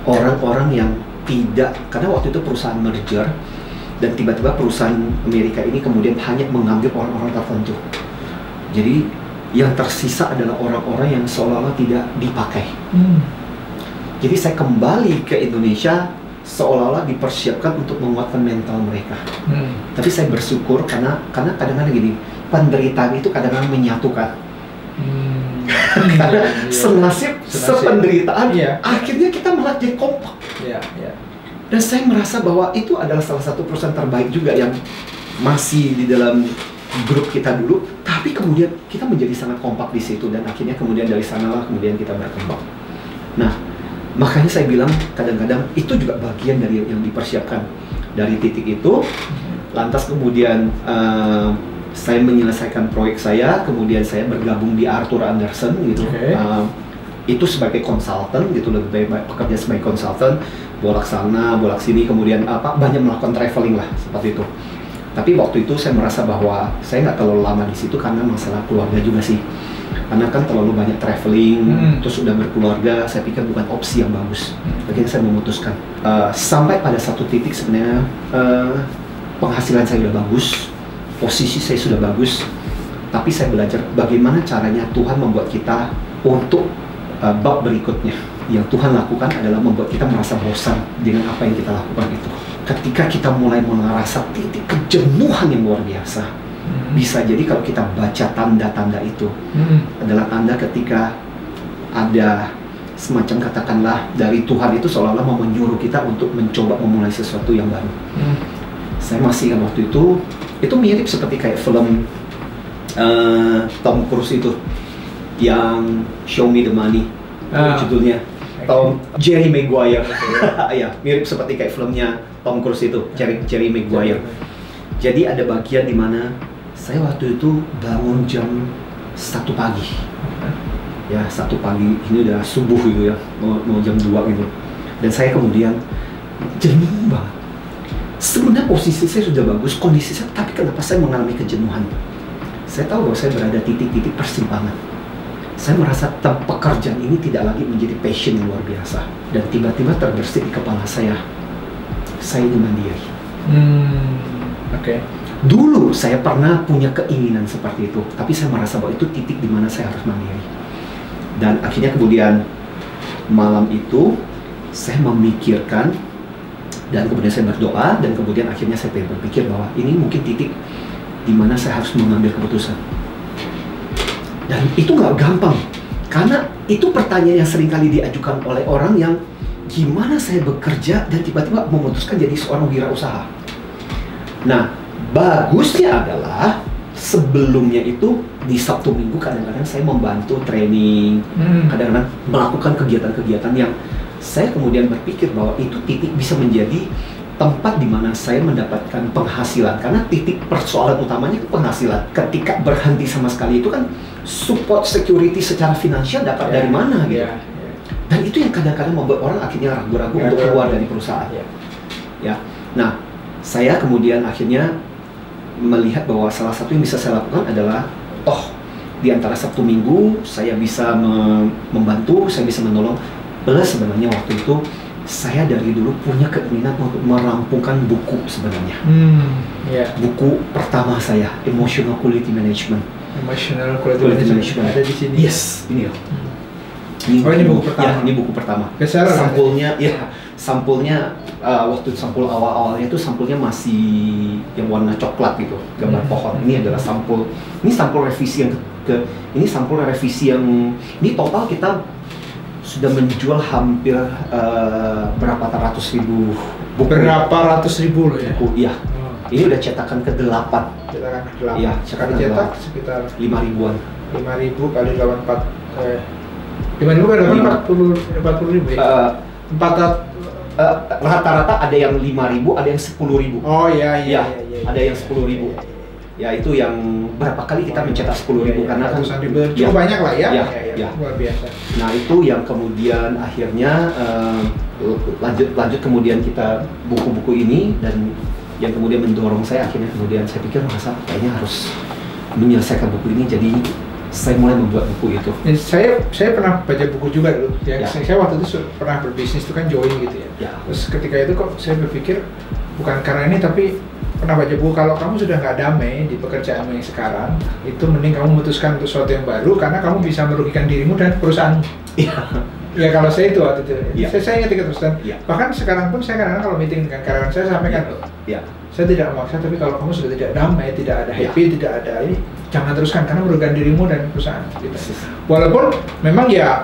Speaker 1: orang-orang yang tidak, karena waktu itu perusahaan merger dan tiba-tiba perusahaan Amerika ini kemudian hanya mengambil orang-orang tertentu. Jadi yang tersisa adalah orang-orang yang seolah-olah tidak dipakai. Jadi saya kembali ke Indonesia seolah-olah dipersiapkan untuk menguatkan mental mereka. Tapi saya bersyukur karena kadang-kadang gini, penderitaan itu kadang-kadang menyatukan. Karena senasib, sependeritaan, akhirnya kita malah jadi kompak. Dan saya merasa bahwa itu adalah salah satu perusahaan terbaik juga yang masih di dalam grup kita dulu, tapi kemudian kita menjadi sangat kompak di situ, dan akhirnya kemudian dari sanalah kemudian kita berkembang. Nah, makanya saya bilang kadang-kadang itu juga bagian dari yang dipersiapkan. Dari titik itu, lantas kemudian saya menyelesaikan proyek saya, kemudian saya bergabung di Arthur Andersen gitu. Itu sebagai konsultan gitu, lebih baik bekerja sebagai konsultan, bolak sana, bolak sini, kemudian banyak melakukan traveling lah seperti itu. Tapi waktu itu saya merasa bahwa saya nggak terlalu lama di situ karena masalah keluarga juga sih. Karena kan terlalu banyak traveling, terus sudah berkeluarga, saya pikir bukan opsi yang bagus. Akhirnya saya memutuskan. Sampai pada satu titik sebenarnya penghasilan saya sudah bagus, posisi saya sudah bagus, tapi saya belajar bagaimana caranya Tuhan membuat kita untuk bab berikutnya. Yang Tuhan lakukan adalah membuat kita merasa bosan dengan apa yang kita lakukan itu. Ketika kita mulai merasa titik kejenuhan yang luar biasa, bisa jadi kalau kita baca tanda-tanda itu adalah tanda ketika ada semacam katakanlah dari Tuhan itu seolah-olah mau menyuruh kita untuk mencoba memulai sesuatu yang baru. Saya masih ingat waktu itu mirip seperti kayak film Tom Cruise itu yang Show Me the Money, judulnya. Tom Jerry Maguire. Ya, mirip seperti kayak filmnya Tom Cruise itu, Jerry Maguire. Jadi ada bagian di mana saya waktu itu bangun jam 1 pagi. Ya, 1 pagi, ini udah subuh gitu ya, mau jam 2 gitu. Dan saya kemudian jenuh banget. Sebenarnya posisi saya sudah bagus, kondisi saya, tapi kenapa saya mengalami kejenuhan? Saya tahu bahwa saya berada titik-titik persimpangan. Saya merasa pekerjaan ini tidak lagi menjadi passion yang luar biasa. Dan tiba-tiba terbersit di kepala saya ingin mandiri. Dulu saya pernah punya keinginan seperti itu, tapi saya merasa bahwa itu titik di mana saya harus mandiri. Dan akhirnya kemudian malam itu saya memikirkan, dan kemudian saya berdoa, dan kemudian akhirnya saya berpikir bahwa ini mungkin titik di mana saya harus mengambil keputusan. Dan itu nggak gampang, karena itu pertanyaan yang seringkali diajukan oleh orang yang gimana saya bekerja dan tiba-tiba memutuskan jadi seorang wirausaha. Nah, bagusnya adalah sebelumnya itu di Sabtu Minggu kadang-kadang saya membantu training, kadang-kadang melakukan kegiatan-kegiatan yang saya kemudian berpikir bahwa itu titik bisa menjadi tempat di mana saya mendapatkan penghasilan, karena titik persoalan utamanya itu penghasilan. Ketika berhenti sama sekali itu kan support security secara finansial dapat dari mana gitu. Dan itu yang kadang-kadang membuat orang akhirnya ragu-ragu untuk keluar dari perusahaan. Ya. Nah, saya kemudian akhirnya melihat bahwa salah satu yang bisa saya lakukan adalah di antara Sabtu Minggu saya bisa membantu, saya bisa menolong. Plus sebenarnya waktu itu saya dari dulu punya keinginan untuk merampungkan buku sebenarnya. Buku pertama saya, Emotional Quality Management.
Speaker 2: Emotional Quality Management ada di sini.
Speaker 1: Yes, ini loh.
Speaker 2: Ini buku pertama.
Speaker 1: Ya, ini buku pertama. Sampulnya, sampulnya waktu sampul awal-awalnya itu sampulnya masih yang warna coklat gitu, gambar pohon. Ini adalah sampul. Ini sampul revisi yang ini sampul revisi yang ini total kita sudah menjual hampir berapa ratus ribu buku.
Speaker 2: Berapa ratus ribu loh ya?
Speaker 1: Buku, iya. Ini udah cetakan ke-8.
Speaker 2: Cetakan ke-8.
Speaker 1: Iya,
Speaker 2: sekali cetak sekitar
Speaker 1: 5.000-an.
Speaker 2: 5.000 kali 84. 5.000 kali 40 ribu ya?
Speaker 1: Rata-rata ada yang 5.000, ada yang 10.000.
Speaker 2: Oh iya.
Speaker 1: Ada yang 10.000. Ya itu yang berapa kali kita mencetak 10.000 karena kan
Speaker 2: cukup banyak lah ya. Luar biasa.
Speaker 1: Nah itu yang kemudian akhirnya lanjut kemudian kita buku-buku ini, dan yang kemudian mendorong saya akhirnya kemudian saya pikir masa kayaknya harus menyelesaikan buku ini, jadi saya mulai membuat buku itu.
Speaker 2: Saya pernah baca buku juga dulu. Saya waktu itu pernah berbisnis itu kan join gitu ya. Terus ketika itu kok saya berpikir bukan karena ini, tapi pernah baca buku kalau kamu sudah nggak damai di pekerjaanmu yang sekarang, itu mending kamu memutuskan untuk sesuatu yang baru karena kamu bisa merugikan dirimu dan perusahaan. Ya kalau saya itu waktu itu,
Speaker 1: Iya.
Speaker 2: saya ingat terus dan
Speaker 1: Iya.
Speaker 2: bahkan sekarang pun saya kadang-kadang kalau meeting dengan karyawan saya sampaikan,
Speaker 1: Iya.
Speaker 2: saya tidak memaksa, tapi kalau kamu sudah tidak damai, tidak ada
Speaker 1: Iya.
Speaker 2: happy, tidak ada ini, jangan teruskan karena merugikan dirimu dan perusahaan. Gitu.
Speaker 1: Persis.
Speaker 2: Walaupun memang ya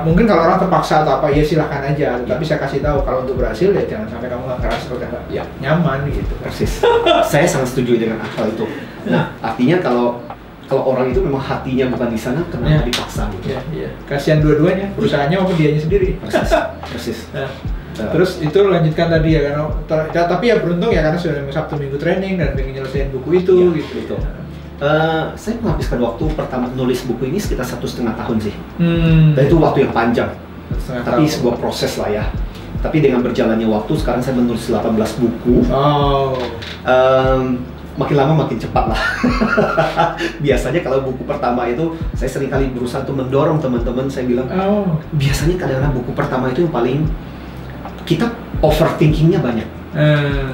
Speaker 2: mungkin kalau orang terpaksa atau apa ya silahkan aja, tapi saya kasih tahu kalau untuk berhasil ya jangan sampai kamu nggak ngerasa udah nggak
Speaker 1: Ya.
Speaker 2: nyaman gitu.
Speaker 1: Persis. Saya sangat setuju dengan hal itu. Nah, artinya kalau orang itu memang hatinya bukan di sana, kenapa
Speaker 2: Ya.
Speaker 1: dipaksa gitu?
Speaker 2: Iya. Kasihan dua-duanya, perusahaannya maupun dianya sendiri.
Speaker 1: Persis. Persis.
Speaker 2: Nah, terus itu lanjutkan tadi ya karena tapi ya beruntung ya karena sudah Sabtu Minggu training dan pengen nyelesain buku itu
Speaker 1: Ya,
Speaker 2: gitu.
Speaker 1: betul. Saya menghabiskan waktu pertama nulis buku ini sekitar 1,5 tahun sih. Dan itu waktu yang panjang. Tapi sebuah proses lah ya. Tapi dengan berjalannya waktu, sekarang saya menulis 18 buku.
Speaker 2: Oh.
Speaker 1: Makin lama makin cepat lah. Biasanya kalau buku pertama itu, saya seringkali berusaha untuk mendorong teman-teman. Saya bilang, biasanya kadang-kadang buku pertama itu yang paling kita overthinkingnya banyak.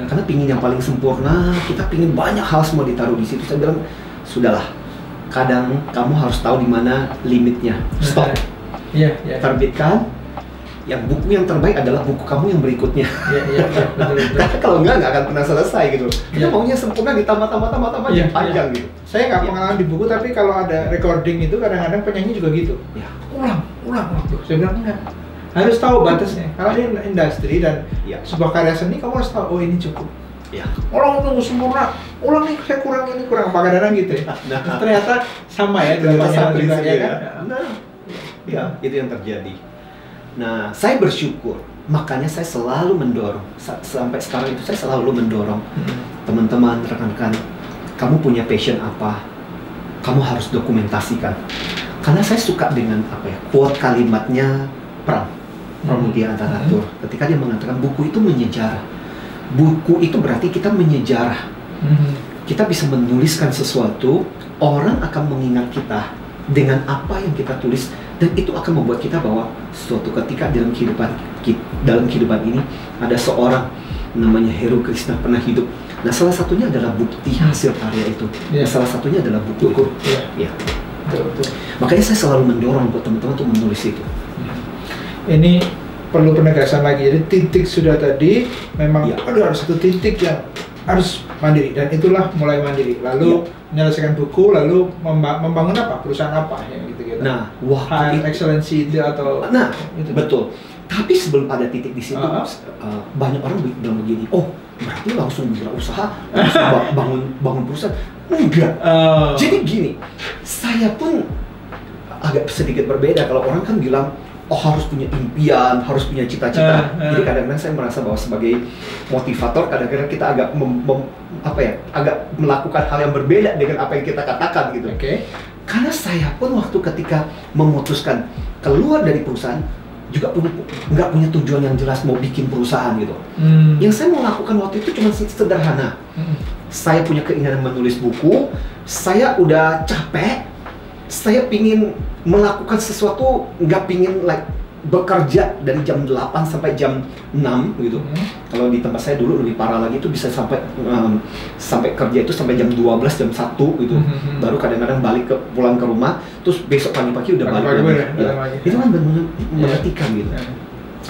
Speaker 1: Karena pingin yang paling sempurna, kita pingin banyak hal semua ditaruh di situ. Saya bilang, sudahlah. Kadang kamu harus tahu di mana limitnya. Stop.
Speaker 2: Iya.
Speaker 1: Terbitkan. Yang buku yang terbaik adalah buku kamu yang berikutnya.
Speaker 2: Iya, betul.
Speaker 1: Karena kalau nggak akan pernah selesai gitu. Kita
Speaker 2: Iya.
Speaker 1: maunya sempurna ditambah
Speaker 2: Iya,
Speaker 1: panjang gitu.
Speaker 2: Saya nggak
Speaker 1: Iya.
Speaker 2: pengalaman di buku, tapi kalau ada recording itu kadang-kadang penyanyi juga gitu.
Speaker 1: Ya.
Speaker 2: Ulang. Saya bilang enggak. Harus tahu batasnya. Kalau ini industri dan
Speaker 1: Ya.
Speaker 2: sebuah karya seni, kamu harus tahu, oh ini cukup.
Speaker 1: Ya.
Speaker 2: Ulang tunggu sempurna. Ulang nih, saya kurang ini kurang. Apa kadang-kadang gitu ya.
Speaker 1: Nah.
Speaker 2: Ternyata sama ya dalam
Speaker 1: Ternyata
Speaker 2: penyanyi juga
Speaker 1: prinsipnya
Speaker 2: ya kan.
Speaker 1: Nah, ya, itu yang terjadi. Nah, saya bersyukur. Makanya saya selalu mendorong. Sampai sekarang itu saya selalu mendorong teman-teman, rekan-rekan. Kamu punya passion apa? Kamu harus dokumentasikan. Karena saya suka dengan quote kalimatnya Pramudia Anantathur. Ketika dia mengatakan buku itu menyejarah. Buku itu berarti kita menyejarah. Kita bisa menuliskan sesuatu, orang akan mengingat kita dengan apa yang kita tulis, dan itu akan membuat kita bahwa suatu ketika dalam kehidupan ini ada seorang namanya Heru Krishna pernah hidup. Nah, salah satunya adalah bukti hasil karya itu.
Speaker 2: Yeah.
Speaker 1: Nah, salah satunya adalah buku itu.
Speaker 2: Iya.
Speaker 1: Ya.
Speaker 2: Betul.
Speaker 1: Makanya saya selalu mendorong buat teman-teman untuk menulis itu.
Speaker 2: Ini perlu penegasan lagi. Jadi titik sudah tadi memang
Speaker 1: Ya.
Speaker 2: harus satu titik yang harus mandiri, dan itulah mulai mandiri. Lalu menyelesaikan buku, lalu membangun apa? Perusahaan apa ya gitu.
Speaker 1: Nah, waktu itu
Speaker 2: excellency itu atau itu.
Speaker 1: betul. Tapi sebelum ada titik di situ, banyak orang bilang begini, oh berarti langsung usaha, langsung bangun perusahaan. Enggak. Jadi gini, saya pun agak sedikit berbeda. Kalau orang kan bilang, oh harus punya impian, harus punya cita-cita. Jadi kadang-kadang saya merasa bahwa sebagai motivator, kadang-kadang kita agak agak melakukan hal yang berbeda dengan apa yang kita katakan gitu.
Speaker 2: Oke.
Speaker 1: Karena saya pun waktu ketika memutuskan keluar dari perusahaan, juga nggak punya tujuan yang jelas mau bikin perusahaan gitu. Yang saya mau lakukan waktu itu cuma sederhana. Saya punya keinginan menulis buku, saya udah capek, saya pingin melakukan sesuatu, nggak pingin bekerja dari jam 8 sampai jam 6 gitu. Kalau di tempat saya dulu lebih parah lagi, itu bisa sampai kerja itu sampai jam 12, jam 1 gitu. Baru kadang-kadang pulang ke rumah, terus besok pagi-pagi udah balik lagi. Itu kan benar-benar mematikan gitu.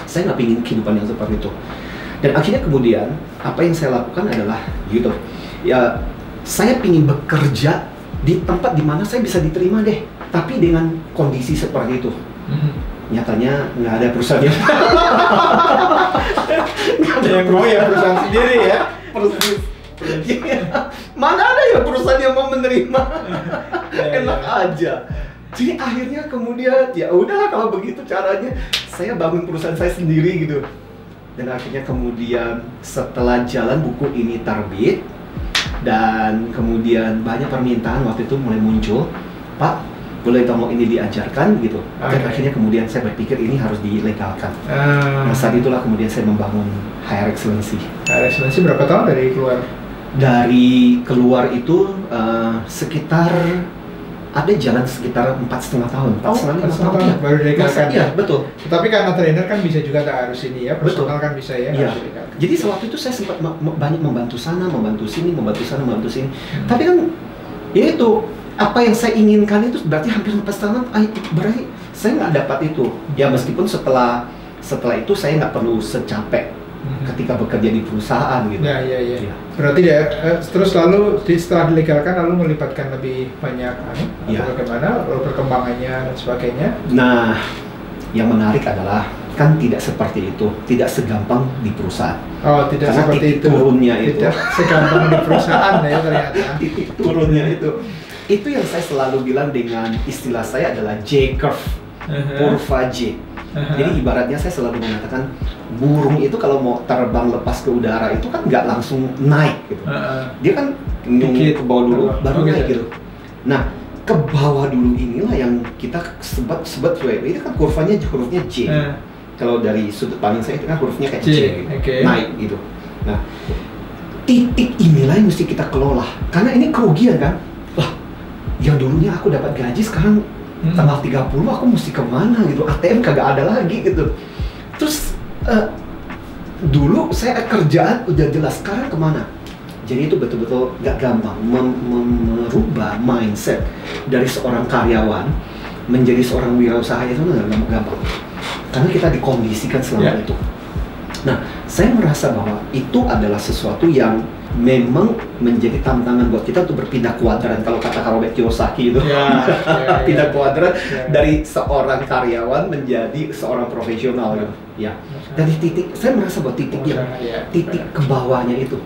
Speaker 1: Saya nggak pingin kehidupan yang seperti itu. Dan akhirnya kemudian apa yang saya lakukan adalah gitu. Ya, saya pingin bekerja di tempat dimana saya bisa diterima deh, tapi dengan kondisi seperti itu. Nyatanya nggak ada perusahaan yang
Speaker 2: mau ya perusahaan sendiri ya.
Speaker 1: Mana ada ya perusahaan yang mau menerima. Enak aja. Jadi akhirnya kemudian ya udahlah kalau begitu caranya, saya bangun perusahaan saya sendiri gitu. Dan akhirnya kemudian setelah jalan buku ini terbit, dan kemudian banyak permintaan waktu itu mulai muncul, Pak, boleh tolong ini diajarkan gitu. Dan akhirnya kemudian saya berpikir ini harus dilegalkan. Nah, saat itulah kemudian saya membangun Higher Excellency.
Speaker 2: Higher Excellency berapa tahun dari keluar?
Speaker 1: Dari keluar itu sekitar ada jalan sekitar 4,5 tahun. 4,5 tahun ya.
Speaker 2: Baru dilegalkan.
Speaker 1: Iya, betul.
Speaker 2: Tapi karena trainer kan bisa juga tak harus ini ya, personal kan bisa ya.
Speaker 1: Iya. Jadi sewaktu itu saya sempat banyak membantu sana, membantu sini, membantu sana, membantu sini. Tapi kan ya itu, apa yang saya inginkan itu berarti hampir 4 tahun, berarti saya nggak dapat itu. Ya meskipun setelah itu saya nggak perlu secapek ketika bekerja di perusahaan gitu.
Speaker 2: Ya. Berarti ya terus lalu setelah dilegalkan lalu melibatkan lebih banyak atau bagaimana lalu perkembangannya dan sebagainya.
Speaker 1: Nah, yang menarik adalah kan tidak seperti itu, tidak segampang di perusahaan.
Speaker 2: Oh, tidak
Speaker 1: karena
Speaker 2: seperti
Speaker 1: titik
Speaker 2: itu.
Speaker 1: Turunnya itu
Speaker 2: tidak segampang di perusahaan ya ternyata.
Speaker 1: Titik turunnya itu yang saya selalu bilang dengan istilah saya adalah J curve, kurva J. Jadi ibaratnya saya selalu mengatakan burung itu kalau mau terbang lepas ke udara itu kan nggak langsung naik gitu. Dia kan nyungkit ke bawah dulu, baru naik gitu. Nah, ke bawah dulu inilah yang kita sebut itu kan hurufnya J. Kalau dari sudut pandang saya itu kan hurufnya kayak J gitu. Naik gitu. Nah, titik inilah yang mesti kita kelola karena ini kerugian kan. Lah, yang dulunya aku dapat gaji sekarang tanggal 30 aku mesti kemana gitu, ATM kagak ada lagi gitu. Terus dulu saya kerjaan udah jelas, sekarang kemana? Jadi itu betul-betul gak gampang merubah mindset dari seorang karyawan menjadi seorang wirausaha itu gak gampang karena kita dikondisikan selama itu. Nah, saya merasa bahwa itu adalah sesuatu yang memang menjadi tantangan buat kita untuk berpindah kuadran, kalau kata Robert Kiyosaki itu. Pindah kuadran dari seorang karyawan menjadi seorang profesional gitu. Ya. Dari titik, saya merasa bahwa titik ke bawahnya itu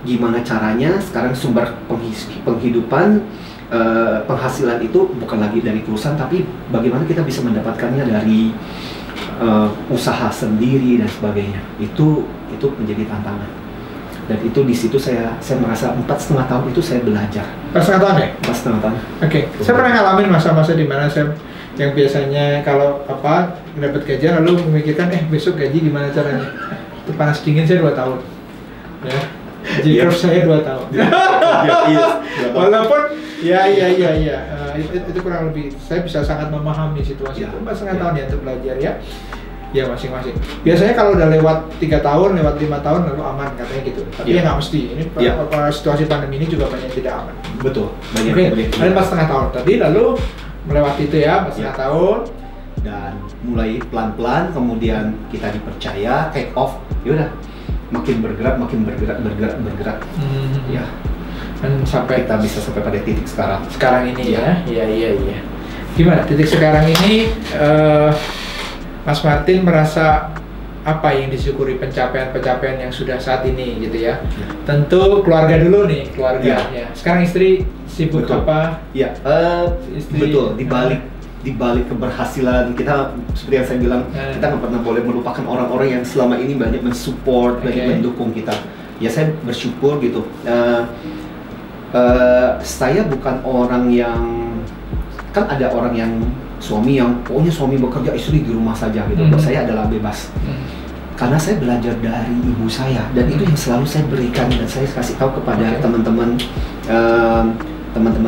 Speaker 1: gimana caranya sekarang sumber penghidupan, penghasilan itu bukan lagi dari perusahaan, tapi bagaimana kita bisa mendapatkannya dari usaha sendiri dan sebagainya. Itu menjadi tantangan. Dan itu di situ saya merasa 4,5 tahun itu saya belajar.
Speaker 2: 4,5 tahun ya?
Speaker 1: 4,5 tahun.
Speaker 2: Oke. Saya pernah ngalamin masa-masa di mana saya yang biasanya kalau dapat gajian lalu memikirkan besok gaji gimana caranya. Itu panas dingin saya 2 tahun. Ya. Jika saya 2 tahun. Walaupun itu kurang lebih saya bisa sangat memahami situasi itu. 4,5 tahun ya untuk belajar ya. Ya masing-masing. Biasanya kalau udah lewat 3 tahun, lewat 5 tahun lalu aman katanya gitu. Tapi ya nggak mesti. Ini situasi pandemi ini juga banyak yang tidak aman.
Speaker 1: Betul. Banyak.
Speaker 2: Ada 4,5 tahun tadi lalu melewati itu ya 4,5 tahun
Speaker 1: dan mulai pelan-pelan kemudian kita dipercaya take off. Yaudah makin bergerak. Ya.
Speaker 2: Dan sampai
Speaker 1: kita bisa sampai pada titik
Speaker 2: sekarang ini ya. Iya. Gimana titik sekarang ini? Mas Martin merasa apa yang disyukuri pencapaian yang sudah saat ini gitu ya? Tentu keluarga dulu nih, keluarga. Ya. Sekarang istri sibuk apa?
Speaker 1: Ya, betul. Di balik keberhasilan kita, seperti yang saya bilang, kita nggak pernah boleh melupakan orang-orang yang selama ini banyak mensupport, banyak mendukung kita. Ya saya bersyukur gitu. Saya bukan orang yang, kan ada orang yang suami yang pokoknya suami bekerja, istri di rumah saja gitu. Buat saya adalah bebas. Karena saya belajar dari ibu saya dan itu yang selalu saya berikan dan saya kasih tahu kepada teman-teman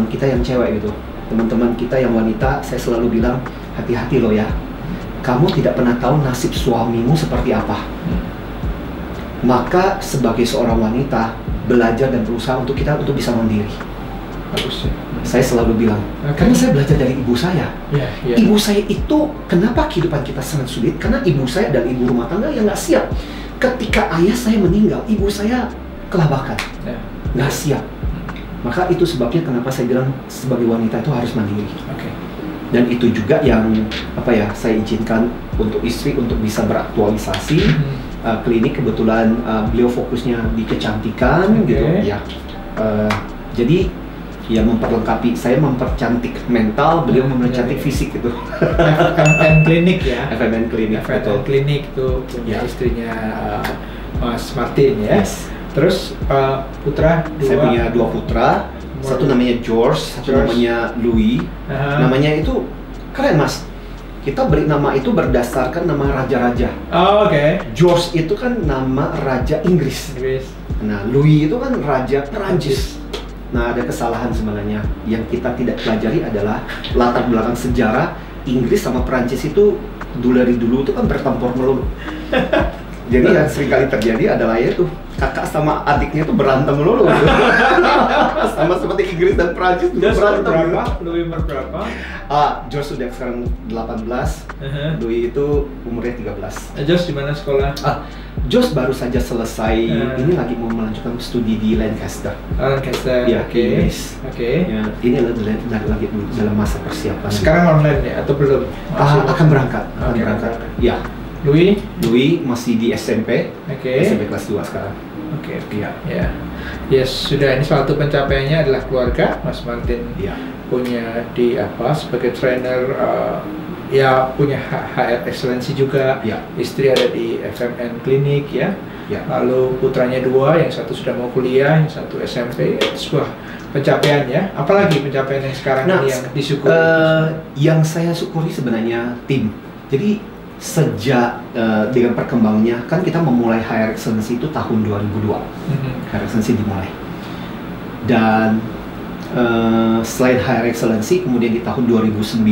Speaker 1: kita yang cewek gitu. Teman-teman kita yang wanita, saya selalu bilang hati-hati loh ya. Kamu tidak pernah tahu nasib suamimu seperti apa. Maka sebagai seorang wanita belajar dan berusaha untuk bisa mandiri.
Speaker 2: Bagus ya.
Speaker 1: Saya selalu bilang, karena saya belajar dari ibu saya. Ibu saya itu, kenapa kehidupan kita sangat sulit? Karena ibu saya adalah ibu rumah tangga yang nggak siap. Ketika ayah saya meninggal, ibu saya kelabakan, nggak siap. Maka itu sebabnya kenapa saya bilang sebagai wanita itu harus mandiri. Dan itu juga yang saya izinkan untuk istri untuk bisa beraktualisasi. Klinik kebetulan beliau fokusnya di kecantikan gitu ya. Jadi ya memperlengkapi, saya mempercantik mental, beliau mempercantik fisik gitu.
Speaker 2: FMN Klinik ya.
Speaker 1: FMN Klinik, betul.
Speaker 2: Klinik tuh punya istrinya Mas Martin ya. Terus putra
Speaker 1: saya punya 2 putra, satu namanya George, satu namanya Louis. Namanya itu keren Mas. Kita beri nama itu berdasarkan nama raja-raja. George itu kan nama raja Inggris. Nah, Louis itu kan raja Perancis. Nah, ada kesalahan sebenarnya yang kita tidak pelajari adalah latar belakang sejarah Inggris sama Perancis itu dari dulu itu kan bertempur melulu. Jadi yang seringkali terjadi adalah ya tuh kakak sama adiknya tuh berantem dulu. Sama seperti Inggris dan Prancis dulu berantem.
Speaker 2: Lebih berapa?
Speaker 1: Josh sudah sekarang 18, Louis itu umurnya 13.
Speaker 2: Josh di mana sekolah?
Speaker 1: Josh baru saja selesai, ini lagi mau melanjutkan studi di Lancaster.
Speaker 2: Lancaster,
Speaker 1: ya,
Speaker 2: oke.
Speaker 1: Ya, ini lagi dalam masa persiapan.
Speaker 2: Sekarang online ya atau belum?
Speaker 1: Akan berangkat, Ya.
Speaker 2: Louis
Speaker 1: masih di SMP, SMP kelas 2 sekarang.
Speaker 2: Ya. Yes, sudah, ini suatu pencapaiannya adalah keluarga. Mas Martin punya di sebagai trainer, ya punya HR Excellency juga. Istri ada di FMN Klinik ya. Lalu putranya 2, yang satu sudah mau kuliah, yang satu SMP. Sebuah pencapaian ya. Apalagi pencapaian yang sekarang ini yang disyukuri?
Speaker 1: Yang saya syukuri sebenarnya tim. Jadi sejak dengan perkembangannya, kan kita memulai HR Excellency itu tahun 2002. HR Excellency dimulai. Dan selain HR Excellency, kemudian di tahun 2009,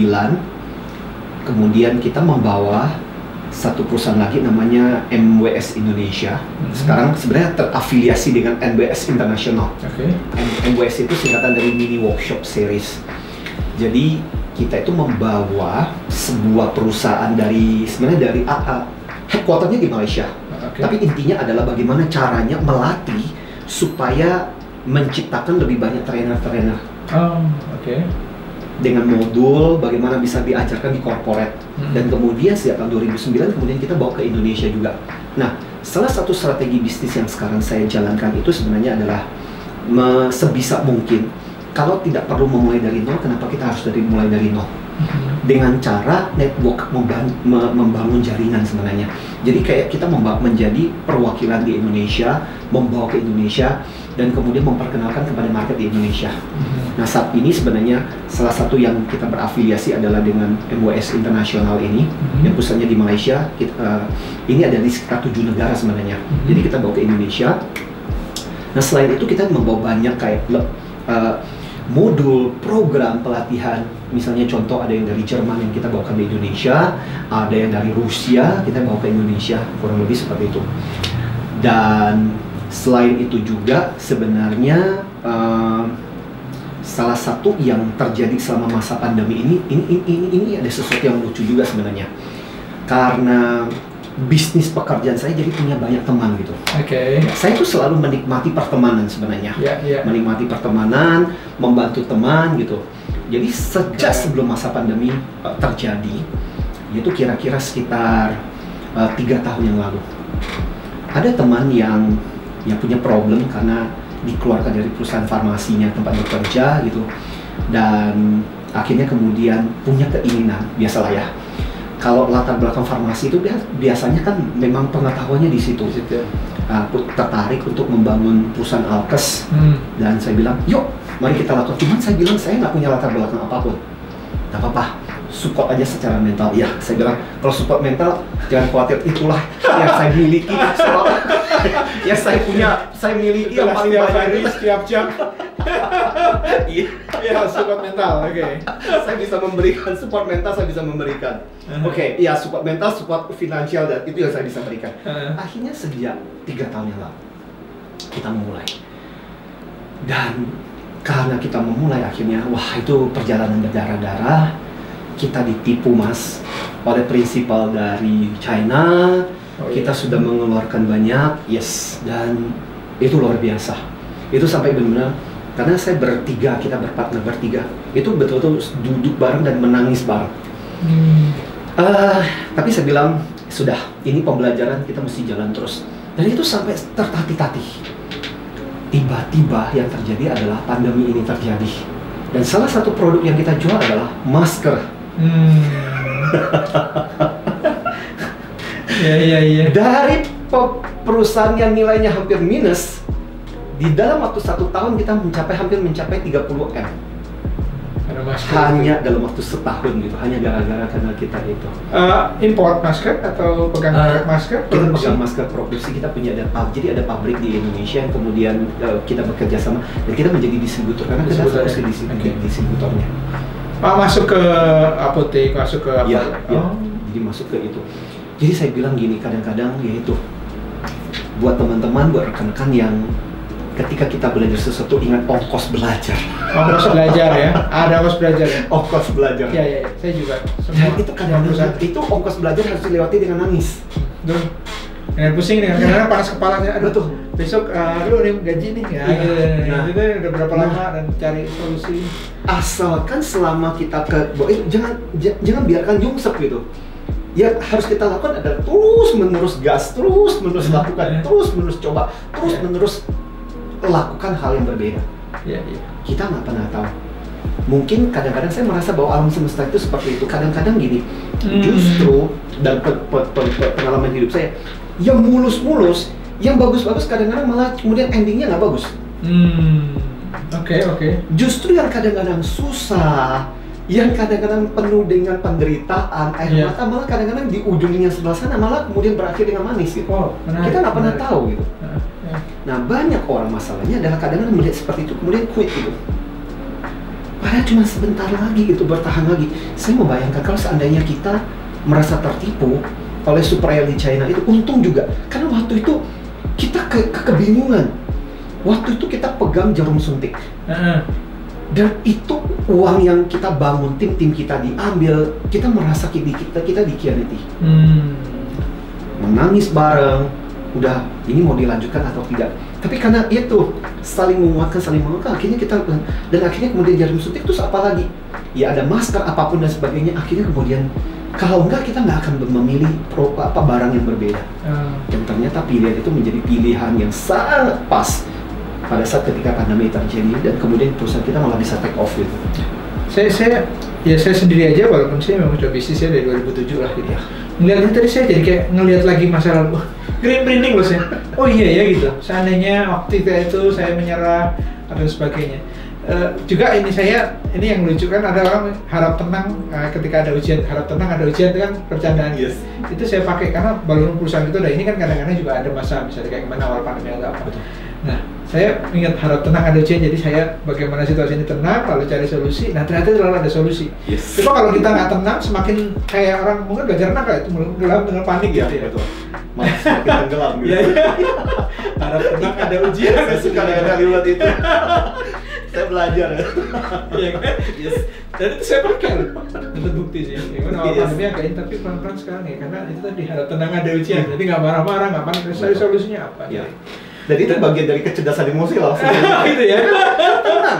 Speaker 1: kemudian kita membawa satu perusahaan lagi namanya MWS Indonesia. Sekarang sebenarnya terafiliasi dengan MWS International. MWS itu singkatan dari Mini Workshop Series. Jadi kita itu membawa sebuah perusahaan sebenarnya dari headquarternya di Malaysia. Tapi intinya adalah bagaimana caranya melatih supaya menciptakan lebih banyak trainer-trainer. Dengan modul bagaimana bisa diajarkan di corporate. Dan kemudian sejak tahun 2009 kemudian kita bawa ke Indonesia juga. Nah, salah satu strategi bisnis yang sekarang saya jalankan itu sebenarnya adalah sebisa mungkin, kalau tidak perlu memulai dari nol, kenapa kita harus mulai dari nol? Dengan cara network, membangun jaringan sebenarnya. Jadi kayak kita menjadi perwakilan di Indonesia, membawa ke Indonesia, dan kemudian memperkenalkan kepada market di Indonesia. Nah, saat ini sebenarnya salah satu yang kita berafiliasi adalah dengan MWS International ini, yang pusatnya di Malaysia. Ini ada di sekitar 7 negara sebenarnya. Jadi kita bawa ke Indonesia. Nah, selain itu kita membawa banyak kayak modul, program pelatihan. Misalnya contoh ada yang dari Jerman yang kita bawa ke Indonesia, ada yang dari Rusia kita bawa ke Indonesia, kurang lebih seperti itu. Dan selain itu juga sebenarnya salah satu yang terjadi selama masa pandemi ini ada sesuatu yang lucu juga sebenarnya. Karena bisnis pekerjaan saya jadi punya banyak teman gitu. Saya tuh selalu menikmati pertemanan sebenarnya. Menikmati pertemanan, membantu teman gitu. Jadi sejak sebelum masa pandemi terjadi, yaitu kira-kira sekitar 3 tahun yang lalu, ada teman yang punya problem karena dikeluarkan dari perusahaan farmasinya tempat bekerja gitu, dan akhirnya kemudian punya keinginan, biasalah ya. Kalau latar belakang farmasi itu biasanya kan memang pengetahuannya di situ. Tertarik untuk membangun perusahaan alkes. Dan saya bilang, yuk mari kita lakukan. Cuman saya bilang saya nggak punya latar belakang apapun. Gak apa-apa, support aja secara mental. Ya, saya bilang kalau support mental jangan khawatir, itulah yang saya miliki. Ya saya miliki yang paling banyak
Speaker 2: setiap jam. Iya, support mental.
Speaker 1: Saya bisa memberikan support mental, saya bisa memberikan. Support mental, support finansial, dan itu yang saya bisa berikan. Akhirnya sejak 3 tahun yang lalu kita memulai. Dan karena kita memulai akhirnya, wah itu perjalanan berdarah-darah. Kita ditipu mas oleh prinsipal dari China. Kita sudah mengeluarkan banyak, dan itu luar biasa. Itu sampai benar-benar, karena saya bertiga, kita berpartner bertiga, itu betul-betul duduk bareng dan menangis bareng. Tapi saya bilang, sudah, ini pembelajaran, kita mesti jalan terus. Dan itu sampai tertatih-tatih. Tiba-tiba yang terjadi adalah pandemi ini terjadi. Dan salah satu produk yang kita jual adalah masker. Dari perusahaan yang nilainya hampir minus, di dalam waktu 1 tahun kita hampir mencapai 30 M. Hanya dalam waktu setahun gitu, hanya gara-gara karena kita itu.
Speaker 2: Import masker atau pegang masker?
Speaker 1: Kita pegang masker produksi, kita punya jadi ada pabrik di Indonesia yang kemudian kita bekerja sama dan kita menjadi distributor karena kita harus distributornya.
Speaker 2: Masuk ke apotek, masuk ke apa?
Speaker 1: Jadi masuk ke itu. Jadi saya bilang gini, kadang-kadang yaitu buat teman-teman, buat rekan-rekan yang ketika kita belajar sesuatu ingat ongkos belajar.
Speaker 2: Ongkos belajar ya, ada ongkos belajar ya.
Speaker 1: Ongkos belajar.
Speaker 2: Iya, saya juga.
Speaker 1: Dan itu kadang-kadang itu ongkos belajar harus dilewati dengan nangis.
Speaker 2: Betul. Dengan pusing, dengan kadang-kadang panas kepalanya. Aduh,
Speaker 1: Betul.
Speaker 2: besok, aduh nih gaji nih ya.
Speaker 1: Nah,
Speaker 2: itu udah berapa lama dan cari solusi.
Speaker 1: Asalkan selama kita jangan biarkan nyungsep gitu. Ya harus kita lakukan adalah terus menerus gas, terus menerus lakukan, terus menerus coba, terus menerus lakukan hal yang berbeda.
Speaker 2: Iya.
Speaker 1: Kita nggak pernah tahu. Mungkin kadang-kadang saya merasa bahwa alam semesta itu seperti itu. Kadang-kadang gini, justru dan pengalaman hidup saya, yang mulus-mulus, yang bagus-bagus kadang-kadang malah kemudian endingnya nggak bagus.
Speaker 2: Oke.
Speaker 1: Justru yang kadang-kadang susah, yang kadang-kadang penuh dengan penderitaan, air mata, malah kadang-kadang di ujungnya sebelah sana malah kemudian berakhir dengan manis gitu.
Speaker 2: Menarik,
Speaker 1: kita nggak pernah tahu gitu.
Speaker 2: Ya.
Speaker 1: Nah, banyak orang masalahnya adalah kadang-kadang melihat seperti itu kemudian quit gitu. Padahal cuma sebentar lagi gitu, bertahan lagi. Saya membayangkan kalau seandainya kita merasa tertipu oleh super reality China itu, untung juga. Karena waktu itu kita kebingungan. Waktu itu kita pegang jarum suntik. Dan itu uang yang kita bangun, tim kita diambil, kita merasa kita dikhianati. Menangis bareng, udah ini mau dilanjutkan atau tidak. Tapi karena itu saling menguatkan, akhirnya kita, dan akhirnya kemudian jarum suntik terus apa lagi? Ya ada masker apapun dan sebagainya. Akhirnya kemudian kalau enggak kita nggak akan memilih barang yang berbeda. Dan ternyata pilihan itu menjadi pilihan yang sangat pas pada saat ketika pandemi terjadi, dan kemudian perusahaan kita malah bisa take off gitu.
Speaker 2: Saya sendiri aja, walaupun saya memang sudah bisnis ya dari 2007 lah gitu. Ngelihatnya tadi saya jadi kayak ngelihat lagi masa lalu. Merinding loh saya. Oh iya ya gitu. Seandainya waktu itu saya menyerah dan sebagainya. Juga ini yang lucu kan, ada orang harap tenang ketika ada ujian, harap tenang ada ujian, itu kan bercandaan.
Speaker 1: Yes.
Speaker 2: Itu saya pakai karena balon perusahaan itu ini kan kadang-kadang juga ada masa misalnya kayak gimana awal pandemi atau apa.
Speaker 1: Betul.
Speaker 2: Nah, saya ingat harap tenang ada ujian, jadi saya bagaimana situasi ini tenang lalu cari solusi. Nah, ternyata selalu ada solusi.
Speaker 1: Yes.
Speaker 2: Cuma kalau kita nggak tenang, semakin kayak orang mungkin belajar renang kayak itu gelap dengan panik gitu ya.
Speaker 1: Betul. Malah semakin tenggelam gitu.
Speaker 2: Iya. Harap tenang ada ujian.
Speaker 1: Saya suka dengan kalimat itu. Saya belajar ya.
Speaker 2: Iya kan?
Speaker 1: Yes.
Speaker 2: Dan itu saya pakai loh. Itu bukti sih. Memang awal
Speaker 1: Yes.
Speaker 2: pandemi agak ini, tapi pelan-pelan sekarang ya. Karena itu tadi harap tenang ada ujian. Jadi nggak marah-marah, nggak panik. Cari solusinya apa?
Speaker 1: Ya. Dan itu bagian dari kecerdasan emosi loh.
Speaker 2: Gitu ya.
Speaker 1: Tenang.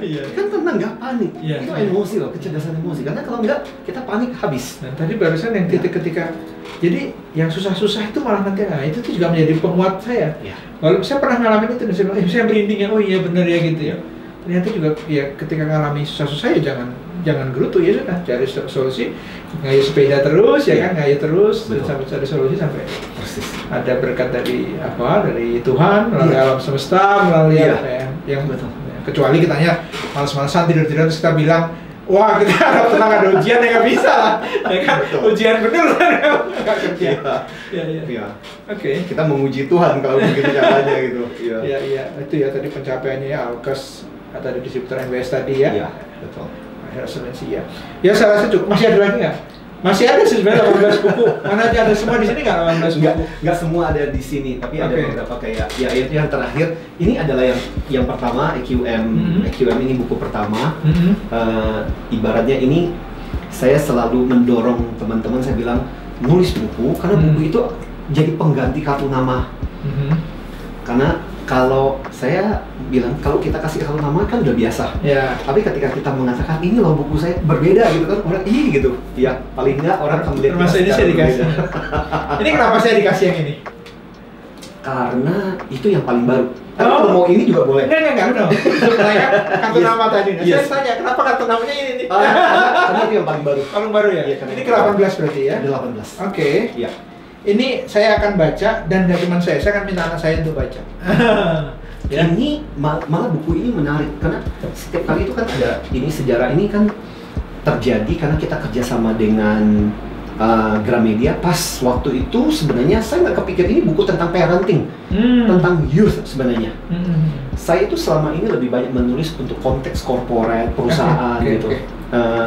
Speaker 2: Iya.
Speaker 1: Kan tenang, nggak panik.
Speaker 2: Iya.
Speaker 1: Itu emosi loh, kecerdasan emosi. Karena kalau nggak, kita panik habis.
Speaker 2: Dan tadi barusan yang titik ketika, jadi yang susah-susah itu malah nanti, nah itu tuh juga menjadi penguat saya.
Speaker 1: Ya.
Speaker 2: Walaupun saya pernah ngalamin itu, saya merinding ya, oh iya benar ya gitu ya. Ternyata juga ya ketika ngalami susah-susah ya jangan gerutu ya sudah, cari solusi, ngayuh sepeda terus ya kan, ngayuh terus dan sampai cari solusi sampai
Speaker 1: Persis.
Speaker 2: ada berkat dari Tuhan melalui alam semesta, melalui yang
Speaker 1: Betul.
Speaker 2: kecuali kitanya malas-malasan tidur-tidur terus kita bilang wah kita harap tenang ada ujian ya nggak bisa lah ya kan.
Speaker 1: Betul.
Speaker 2: Ujian bener nggak kerja.
Speaker 1: Iya.
Speaker 2: Oke.
Speaker 1: Kita menguji Tuhan kalau begitu caranya gitu.
Speaker 2: Iya itu ya tadi pencapaiannya ya Alkes atau di distributor MWS tadi ya.
Speaker 1: Iya, betul.
Speaker 2: Excellency ya. Ya saya rasa cukup. Masih ada lagi nggak? Masih ada sih sebenarnya 18 buku. Mana aja ada semua di sini nggak 18 buku?
Speaker 1: Nggak semua ada di sini, tapi ada beberapa kayak ya itu yang terakhir. Ini adalah yang pertama EQM. EQM ini buku pertama. Ibaratnya ini saya selalu mendorong teman-teman, saya bilang nulis buku karena buku itu jadi pengganti kartu nama. Karena kalau saya bilang kalau kita kasih kartu nama kan udah biasa.
Speaker 2: Ya.
Speaker 1: Tapi ketika kita mengatakan ini loh buku saya berbeda gitu kan, orang gitu. Ya paling nggak orang akan melihat.
Speaker 2: Termasuk ini saya dikasih. Ini kenapa saya dikasih yang ini?
Speaker 1: Karena itu yang paling baru. Tapi kalau mau ini juga boleh.
Speaker 2: Enggak. Sebenarnya kartu nama tadi. Nah,
Speaker 1: Yes.
Speaker 2: saya tanya kenapa kartu namanya ini nih?
Speaker 1: Karena itu yang paling baru.
Speaker 2: Paling baru ya?
Speaker 1: Iya, karena
Speaker 2: Ini
Speaker 1: itu
Speaker 2: ke-18 berarti ya?
Speaker 1: Ada 18.
Speaker 2: Oke.
Speaker 1: Iya.
Speaker 2: Ini saya akan baca dan nggak cuma saya akan minta anak saya untuk baca.
Speaker 1: Ya. Ini malah buku ini menarik karena setiap kali itu kan ada ini sejarah ini kan terjadi karena kita kerjasama dengan Gramedia. Pas waktu itu sebenarnya saya nggak kepikir ini buku tentang parenting, tentang youth sebenarnya. Saya itu selama ini lebih banyak menulis untuk konteks korporat, perusahaan gitu.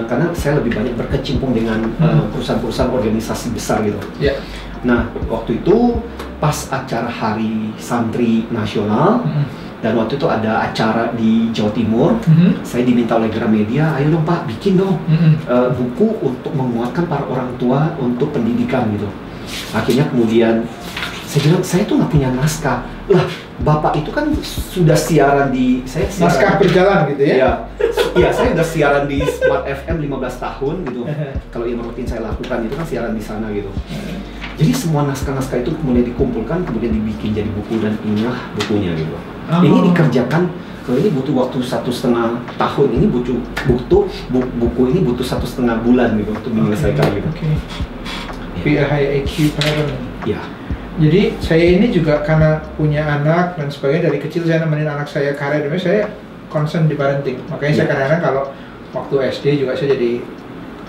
Speaker 1: Karena saya lebih banyak berkecimpung dengan perusahaan-perusahaan organisasi besar gitu.
Speaker 2: Yeah.
Speaker 1: Nah, waktu itu pas acara Hari Santri Nasional, dan waktu itu ada acara di Jawa Timur, saya diminta oleh Gramedia, ayo dong Pak, bikin dong buku untuk menguatkan para orang tua untuk pendidikan gitu. Akhirnya kemudian saya bilang, saya tuh nggak punya naskah. Lah, Bapak itu kan sudah siaran di...
Speaker 2: naskah berjalan gitu ya?
Speaker 1: Iya, saya udah siaran di Smart FM 15 tahun gitu. Kalau yang rutin saya lakukan itu kan siaran di sana gitu. Jadi semua naskah-naskah itu kemudian dikumpulkan, kemudian dibikin jadi buku, dan inilah bukunya gitu. Ini dikerjakan, kalau ini butuh waktu 1,5 tahun, ini buku ini butuh 1,5 bulan gitu untuk menyelesaikan gitu.
Speaker 2: Be a high IQ parent.
Speaker 1: Ya.
Speaker 2: Jadi saya ini juga karena punya anak dan sebagainya, dari kecil saya nemenin anak saya karir, saya concern di parenting. Makanya saya kadang-kadang kalau waktu SD juga saya jadi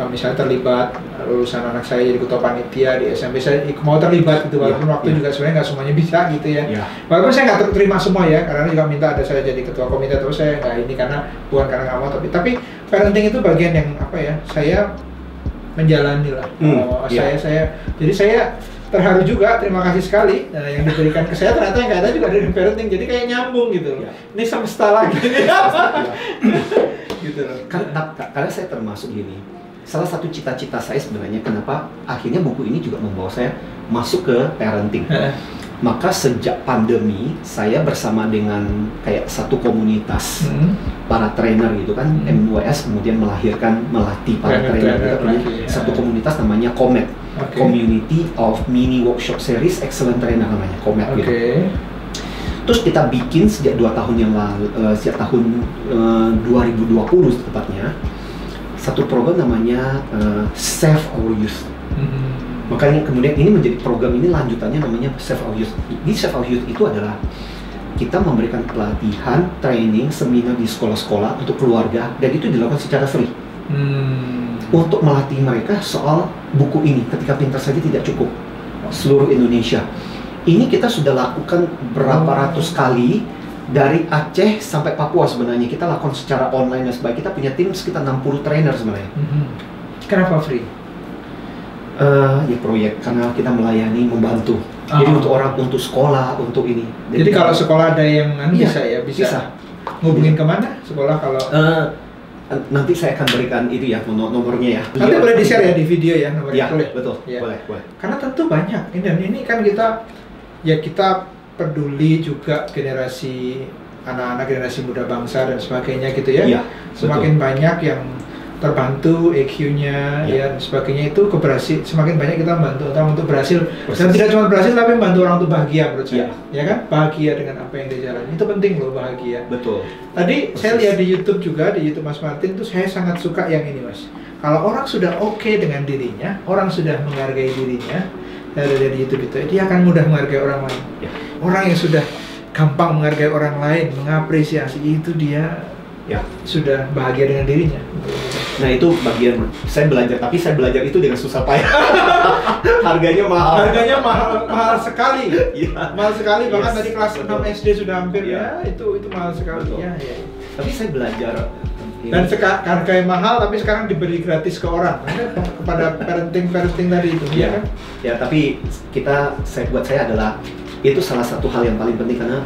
Speaker 2: misalnya terlibat lulusan anak saya jadi ketua panitia di SMP, saya mau terlibat gitu, walaupun waktu juga sebenarnya nggak semuanya bisa gitu ya. Walaupun saya nggak terima semua ya, karena juga minta ada saya jadi ketua komite, terus saya nggak ini karena bukan karena nggak mau, tapi parenting itu bagian yang apa ya, saya menjalani lah. Jadi saya terharu juga, terima kasih sekali yang diberikan ke saya, ternyata yang ada juga dari parenting, jadi kayak nyambung gitu. Ini semesta lagi. Gitu loh.
Speaker 1: Karena saya termasuk gini, salah satu cita-cita saya sebenarnya kenapa akhirnya buku ini juga membawa saya masuk ke parenting. Maka sejak pandemi saya bersama dengan kayak satu komunitas para trainer gitu kan, MWS kemudian melatih para trainer gitu, satu komunitas namanya Comet, Community of Mini Workshop Series Excellent Trainer namanya Comet gitu. Terus kita bikin sejak 2 tahun yang lalu, sejak tahun 2020 tepatnya, satu program namanya Save Our Youth. Makanya kemudian ini menjadi program ini lanjutannya namanya Save Our Youth. Di Save Our Youth itu adalah kita memberikan pelatihan, training, seminar di sekolah-sekolah untuk keluarga, dan itu dilakukan secara free. Untuk melatih mereka soal buku ini, ketika pintar saja tidak cukup, seluruh Indonesia. Ini kita sudah lakukan berapa ratus kali, dari Aceh sampai Papua sebenarnya. Kita lakukan secara online dan sebagainya. Kita punya tim sekitar 60 trainer sebenarnya.
Speaker 2: Kenapa free?
Speaker 1: Ya proyek, karena kita melayani, membantu. Jadi untuk orang, untuk sekolah, untuk ini.
Speaker 2: Jadi kalau sekolah ada yang bisa. Ngubungin kemana sekolah kalau?
Speaker 1: Nanti saya akan berikan itu ya, nomornya ya.
Speaker 2: Nanti boleh di-share ya di video ya nomornya.
Speaker 1: Ya, betul. Ya. Boleh.
Speaker 2: Karena tentu banyak. Dan ini kan kita peduli juga generasi anak-anak, generasi muda bangsa dan sebagainya gitu ya. Semakin banyak yang terbantu EQ-nya dan sebagainya, itu semakin banyak kita membantu orang untuk berhasil. Dan tidak cuma berhasil tapi membantu orang untuk bahagia menurut saya. Ya kan? Bahagia dengan apa yang dia jalani. Itu penting loh, bahagia.
Speaker 1: Betul.
Speaker 2: Tadi saya lihat di YouTube juga, di YouTube Mas Martin tuh saya sangat suka yang ini Mas. Kalau orang sudah oke dengan dirinya, orang sudah menghargai dirinya, dari YouTube itu, dia akan mudah menghargai orang lain. Orang yang sudah gampang menghargai orang lain, mengapresiasi, itu dia sudah bahagia dengan dirinya.
Speaker 1: Nah itu bagian saya belajar, tapi saya belajar itu dengan susah payah. Harganya mahal.
Speaker 2: Harganya mahal sekali. Mahal sekali, bahkan dari kelas 6 SD sudah hampir itu mahal sekali.
Speaker 1: Tapi saya belajar.
Speaker 2: Dan harganya mahal, tapi sekarang diberi gratis ke orang, kepada parenting tadi itu. Kan?
Speaker 1: Ya, tapi buat saya adalah itu salah satu hal yang paling penting, karena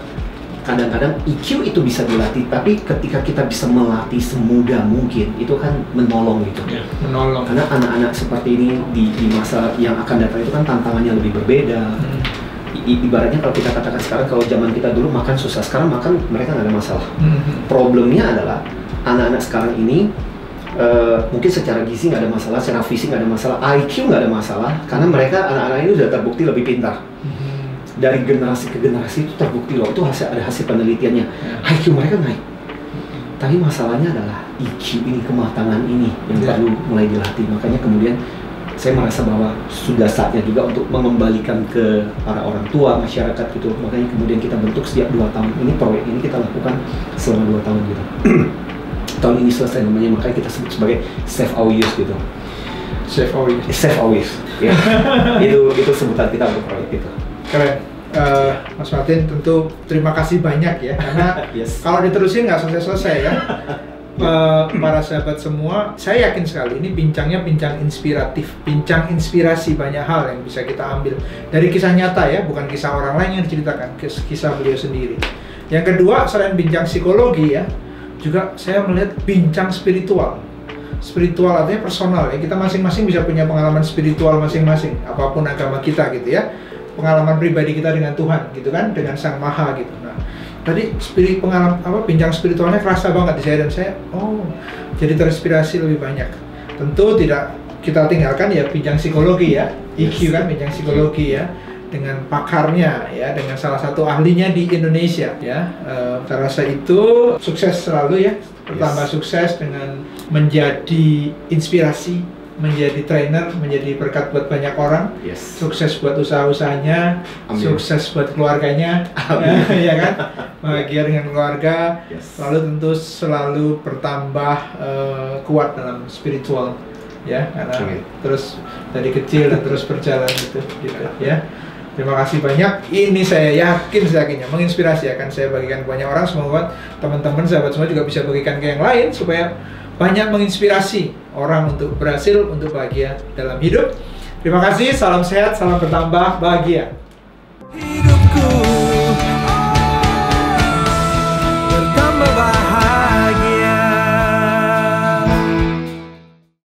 Speaker 1: kadang-kadang EQ itu bisa dilatih, tapi ketika kita bisa melatih semudah mungkin, itu kan menolong gitu.
Speaker 2: Menolong.
Speaker 1: Karena anak-anak seperti ini di masa yang akan datang itu kan tantangannya lebih berbeda. Ibaratnya kalau kita katakan sekarang, kalau zaman kita dulu makan susah, sekarang makan mereka nggak ada masalah. Problemnya adalah anak-anak sekarang ini mungkin secara gizi nggak ada masalah, secara fisik nggak ada masalah, IQ nggak ada masalah, karena mereka anak-anak ini sudah terbukti lebih pintar. Dari generasi ke generasi itu terbukti loh, itu ada hasil penelitiannya. IQ mereka naik. Tapi masalahnya adalah EQ ini, kematangan ini yang perlu mulai dilatih. Makanya kemudian saya merasa bahwa sudah saatnya juga untuk mengembalikan ke para orang tua, masyarakat gitu. Makanya kemudian kita bentuk sejak 2 tahun ini, proyek ini kita lakukan selama 2 tahun gitu. Tahun ini selesai namanya, makanya kita sebut sebagai Save Our Youth gitu.
Speaker 2: Save Our Youth.
Speaker 1: Save Our Youth. Ya. itu sebutan kita untuk proyek itu.
Speaker 2: Keren. Mas Martin, tentu terima kasih banyak ya, karena kalau diterusin nggak selesai-selesai ya. para sahabat semua, saya yakin sekali ini bincangnya bincang inspiratif, bincang inspirasi, banyak hal yang bisa kita ambil dari kisah nyata ya, bukan kisah orang lain yang diceritakan, kisah beliau sendiri. Yang kedua, selain bincang psikologi ya, juga saya melihat bincang spiritual. Spiritual artinya personal ya, kita masing-masing bisa punya pengalaman spiritual masing-masing, apapun agama kita gitu ya, pengalaman pribadi kita dengan Tuhan gitu kan, dengan Sang Maha gitu. Nah, tadi bincang spiritualnya kerasa banget di saya, dan saya jadi terinspirasi lebih banyak. Tentu tidak kita tinggalkan ya bincang psikologi ya, IQ kan, bincang psikologi ya, dengan pakarnya ya, dengan salah satu ahlinya di Indonesia ya. Saya rasa itu sukses selalu ya, bertambah sukses dengan menjadi inspirasi, menjadi trainer, menjadi berkat buat banyak orang. Sukses buat usaha-usahanya, sukses buat keluarganya, ya kan, bahagia dengan keluarga. Lalu tentu selalu bertambah kuat dalam spiritual ya, karena terus dari kecil dan terus berjalan gitu ya. Terima kasih banyak. Ini saya yakinnya menginspirasi, akan saya bagikan ke banyak orang. Semoga teman-teman sahabat semua juga bisa bagikan ke yang lain supaya banyak menginspirasi orang untuk berhasil, untuk bahagia dalam hidup. Terima kasih, salam sehat, salam bertambah bahagia.